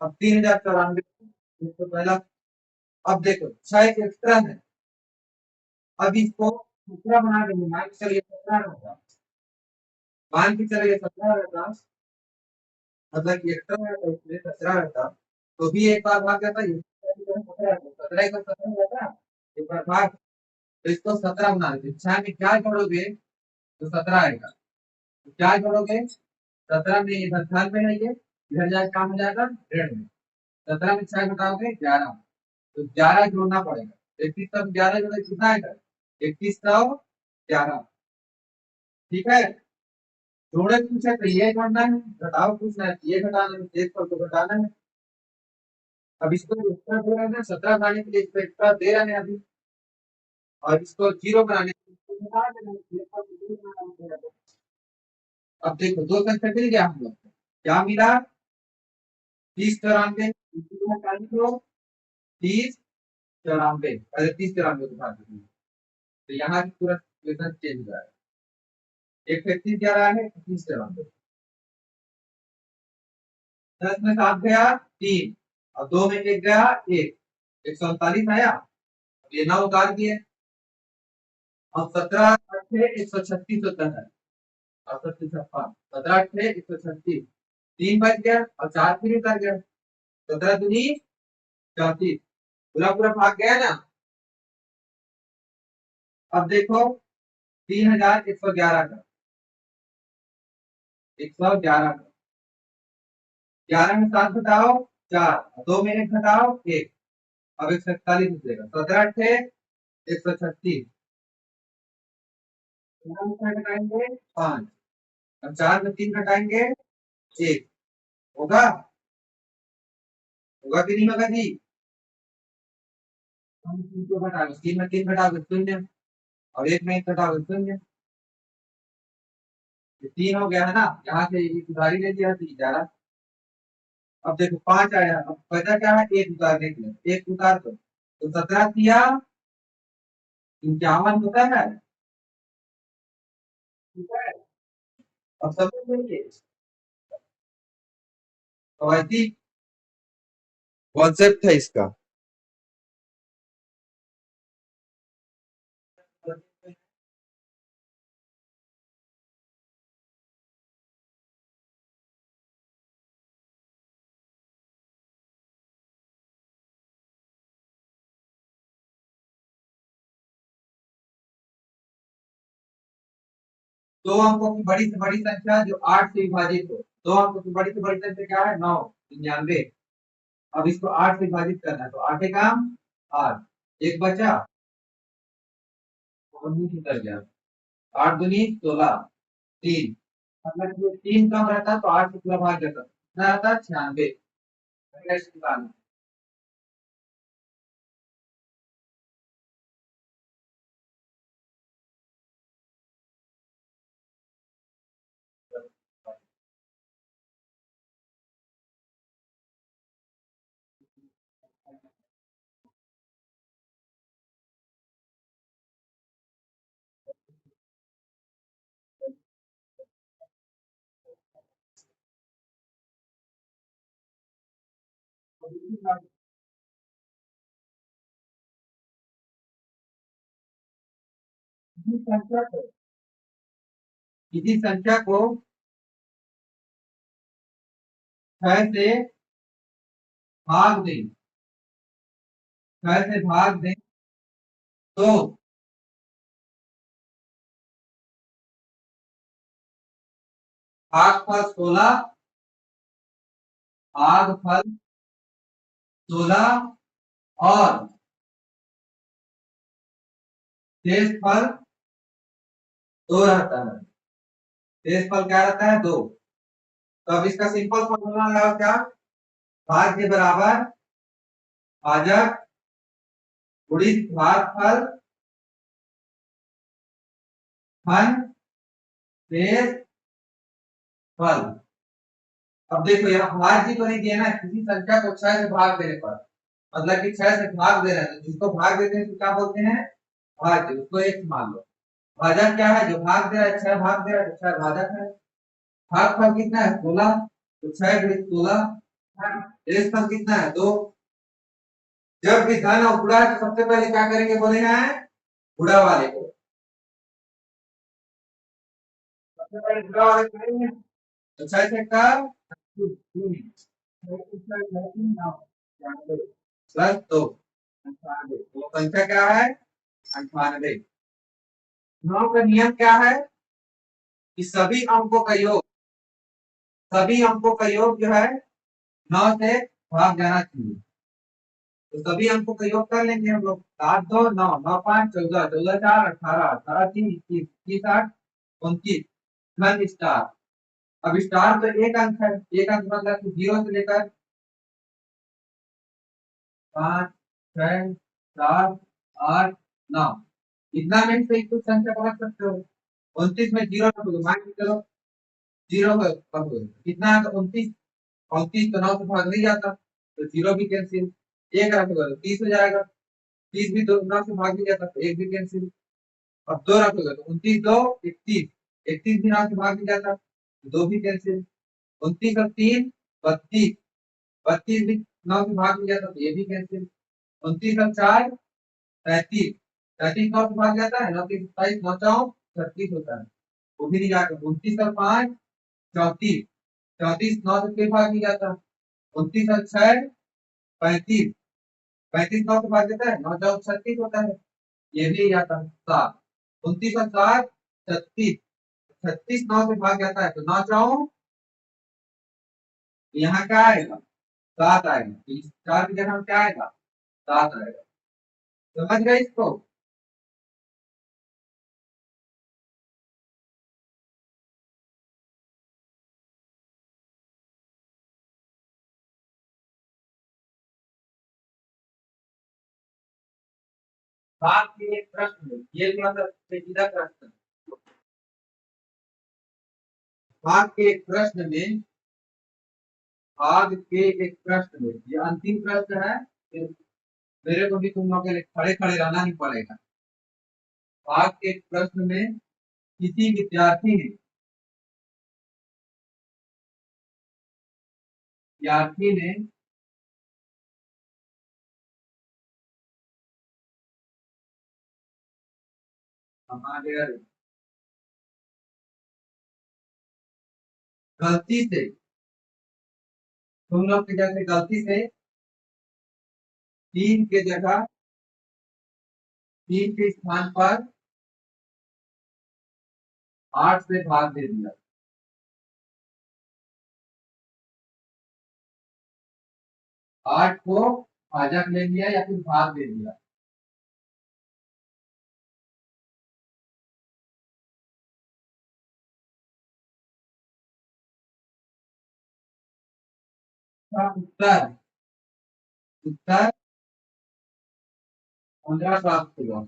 अब 3094 तो पहला, अब देखो 6 एक्स्ट्रा है, अब इसको 17 बना देंगे, मान के चलिए 17 होगा, मान के चलिए 17 रहता, मतलब कि एक्स्ट्रा रहता इसमें 17 रहता, तो भी एक बार भाग जाता, ये 17 का 17 रहता, एक बार भाग, तो इसको 17 बना देते, 6 में क्या जोड़ोगे तो 17 आएगा, तो क्या जोड़ोगे 17 में, इधर 98 है, ये इधर जाए काम हो जाएगा 1.5 में, 17 में 6 घटाओगे 11, तो 11 जोड़ना पड़ेगा, 31 तक 11 जोड़े कितना आएगा 3111, ठीक है। जोड़े पूछे तो ये जोड़ना है, घटाओ पूछना है ये घटाना है, एक पर तो घटाना है। अब इसको एक्स्ट्रा दे रहे हैं 17 बनाने के लिए, इसको एक्स्ट्रा दे रहे हैं अभी, और इसको 0 बनाने के लिए इसको घटा देना है, एक पर तो 0 बनाना पड़ेगा। अब देखो दो संख्या मिल गया हम लोग को, क्या मिला 3094, लो 3094, अरे 3094 को भाग दीजिए, तो यहाँ की तुरंत इक्वेशन चेंज हो जाएगा, एक 31 क्या रहा है 3094, 10 में 7 गया 3, और 2 में 1 गया 1, 139 आया, ये 9 उतार दिए, अब 17 अट्ठे 136 होता है, और छप्पन 17 अट्ठे 136, 3 बच गया और 4 फिर उतर गया, 17 दूनी 34, पूरा पूरा भाग गया ना। अब देखो 3111 का, 111 का, 11 में 7 घटाओ 4, 2 में 1 घटाओ 1, अब 147 निकलेगा, 17 अट्ठे 136, घटाएंगे 5, अब 4 में 3 घटाएंगे 1, होगा, होगा कि नहीं होगा जी, हम 3 को घटाओगे, 3 में 3 घटाओगे 0, और 1 में 1 घटाओगे 0, 3 हो गया है ना, यहाँ से उधारी ले लिया 11, अब देखो 5 आया, अब बचा क्या है 1 उतारने के लिए, 1 उतार दो, तो 17 किया 51 होता है, ठीक है। अब समझ लीजिए, तो ऐसी कॉन्सेप्ट है इसका। दो अंकों की बड़ी से बड़ी संख्या जो 8 से विभाजित हो, दो अंकों की बड़ी से बड़ी संख्या क्या है 9, 99, अब इसको 8 से विभाजित करना है, तो 8 काम 8, एक बचा 19 उतर गया, 8 दूनी 16, 3, मतलब ये 3 कम रहता तो 8 से पूरा भाग जाता, कितना रहता 96, किसी संख्या को 6 से भाग दें, 6 से भाग दें तो भागफल 16, भागफल 16 और शेषफल 2 रहता है, शेषफल क्या रहता है 2, तो अब इसका सिंपल फॉर्मूला लगाओ, क्या भाग के बराबर भाजक गुणित भागफल धन शेषफल, अब देखो यहाँ भाज्य तो नहीं दिया ना, किसी संख्या को 6 से भाग देने पर, मतलब कि 6 से भाग दे रहे हैं, तो जिसको भाग देते हैं तो क्या बोलते हैं, भाज्य। उसको एक मान लो। भाजक क्या है, जो भाग दे रहा है, 6 भाग दे रहा है तो 6 भाजक है। भागफल कितना है, 16, तो 6 गुणित 16। रेशफल कितना है, 2। जब भी धन और गुणा है तो सबसे पहले क्या करेंगे बोले हैं, गुणा वाले को, सबसे पहले गुणा वाले करेंगे। तो 6 से का 3 प्लस 2 98, तो संख्या क्या है, 98। 9 का नियम क्या है कि सभी अंकों का योग जो है 9 से भाग जाना चाहिए। तो सभी अंकों का योग कर लेंगे हम लोग। 7 2 9, 9 5 14, 14 4 18, 18 3 21, 21 8 29, धन स्टार। अब स्टार तो एक अंक है, एक अंक मतलब कि 0 से लेकर 5 6 7 8 9, इतना में से कुछ संख्या पकड़ सकते हो। 29 में 0 रखोगे, मान के चलो 0 रखोगे, कितना है, तो 29। 29 तो 9 से भाग नहीं जाता, तो 0 भी कैंसिल। एक रखोगे तो 30 हो जाएगा, 30 भी दो 9 से भाग नहीं जाता, तो एक भी कैंसिल। अब 2 रखोगे तो 29 2 31, 31 भी 9 से भाग नहीं जाता, तो 2 भी कैंसिल। 29 और 3 32, 32 भी 9 से भाग नहीं जाता, तो ये भी कैंसिल। 29 और 4 35, 35 9 से भाग जाता है, 9 3 27, 9 4 36 होता है, वो भी नहीं जाता। 29 और 5 34, 34 9 से फिर भाग नहीं जाता। 29 और 6 35, 35 9 से भाग जाता है, 9 4 36 होता है, ये भी जाता है। 7, 29 और 7 36, 36 9 से भाग जाता है, तो 9 4 यहाँ क्या आएगा, 7 आएगा, तो इस 4 की जगह क्या आएगा, 7 आएगा। समझ गए इसको। भाग के एक प्रश्न में ये मतलब पेचीदा प्रश्न, भाग के एक प्रश्न में, भाग के एक प्रश्न में, ये अंतिम प्रश्न है, फिर मेरे को भी तुम लोग के लिए खड़े खड़े रहना ही पड़ेगा। भाग के एक प्रश्न में किसी विद्यार्थी ने हमारे गलती से, तुम लोग की जैसे गलती से 3 के जगह 3 के स्थान पर 8 से भाग दे दिया। 8 को भाजक ले लिया या फिर भाग दे दिया। इसका उत्तर उत्तर 15 प्राप्त हुआ।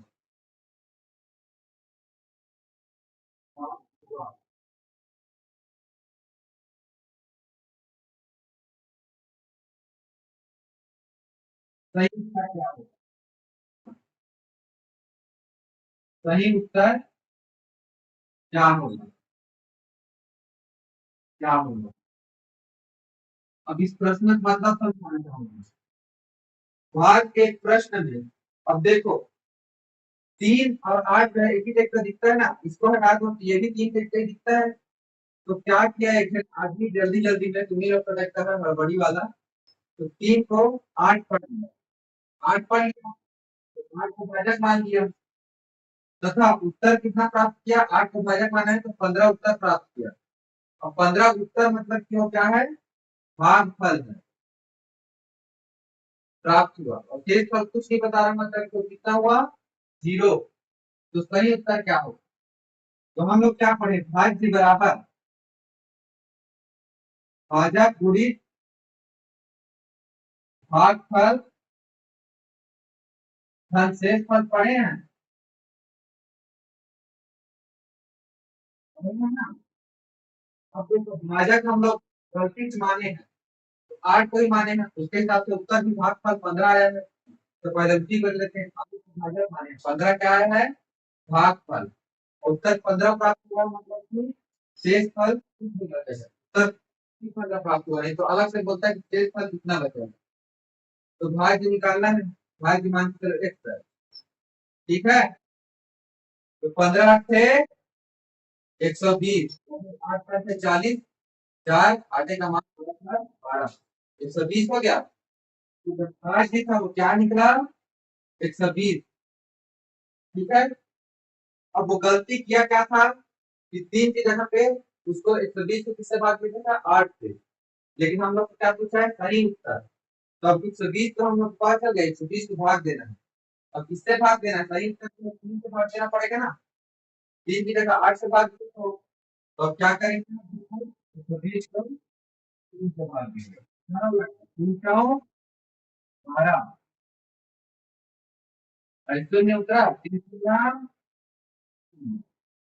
सही उत्तर क्या होगा, सही उत्तर क्या होगा, क्या होगा। अब इस प्रश्न का मतलब समझाना चाहूंगा। भाग के एक प्रश्न में, अब देखो 3 और 8 जो है एक ही टाइप का दिखता है ना, इसको हटा दो तो ये भी 3 टाइप का ही दिखता है। तो क्या किया एक जन आदमी जल्दी जल्दी में, तुम्हें लोग का देखता है हड़बड़ी वाला, तो 3 को 8 पढ़ लिया, 8 पढ़ लिया, तो 8 को भाजक मान लिया, तथा उत्तर कितना प्राप्त किया, 8 को भाजक माना है तो 15 उत्तर प्राप्त किया। अब 15 उत्तर मतलब क्यों क्या है, भागफल है, प्राप्त हुआ। और शेष फल कुछ नहीं बता रहा, मतलब तो कितना हुआ, 0। तो सही उत्तर क्या होगा, तो हम लोग क्या पढ़े, भाज्य बराबर भाजक गुणित भागफल धन शेष फल पढ़े हैं। पढ़े हैं ना। अब देखो भाजक हम लोग गलती के माने हैं, तो 8 कोई माने हैं, उसके हिसाब से उत्तर भी भागफल 15 आया है। तो पहले उसी कर लेते हैं, अब भाजक माने 15 क्या आया है, भागफल। उत्तर 15 प्राप्त हुआ, मतलब कि शेष फल कितने बचे हैं, उत्तर 15 प्राप्त हुआ, नहीं तो अलग से बोलता है कि शेष फल कितना बचा है। तो भाज्य निकालना है, भाज्य मान के चलो x है, ठीक है। तो 15 थे 120, 8 थे 40, 4 आटे का मान 12, 120 हो गया। तो जब भाज्य था वो क्या निकला, 120, ठीक है। अब वो गलती किया क्या था कि 3 की जगह पे उसको 120 को किससे भाग देना था, 8 से। लेकिन हम लोग को क्या पूछा है, सही उत्तर। तो अब 120 तो हम लोग को पता चल गया, 120 को भाग देना है। अब किससे भाग देना है, सही उत्तर तो 3 से भाग देना पड़ेगा ना। 3 की जगह 8 से भाग देते तो अब क्या करेंगे, 120 को 3 से भाग देंगे, 3 का 12, ऐसे नहीं उतरा, 3 का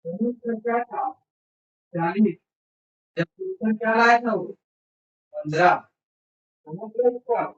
उत्तर क्या था, 40। जब उत्तर क्या लाया था वो, 15, समझ रहे हो इसको आप?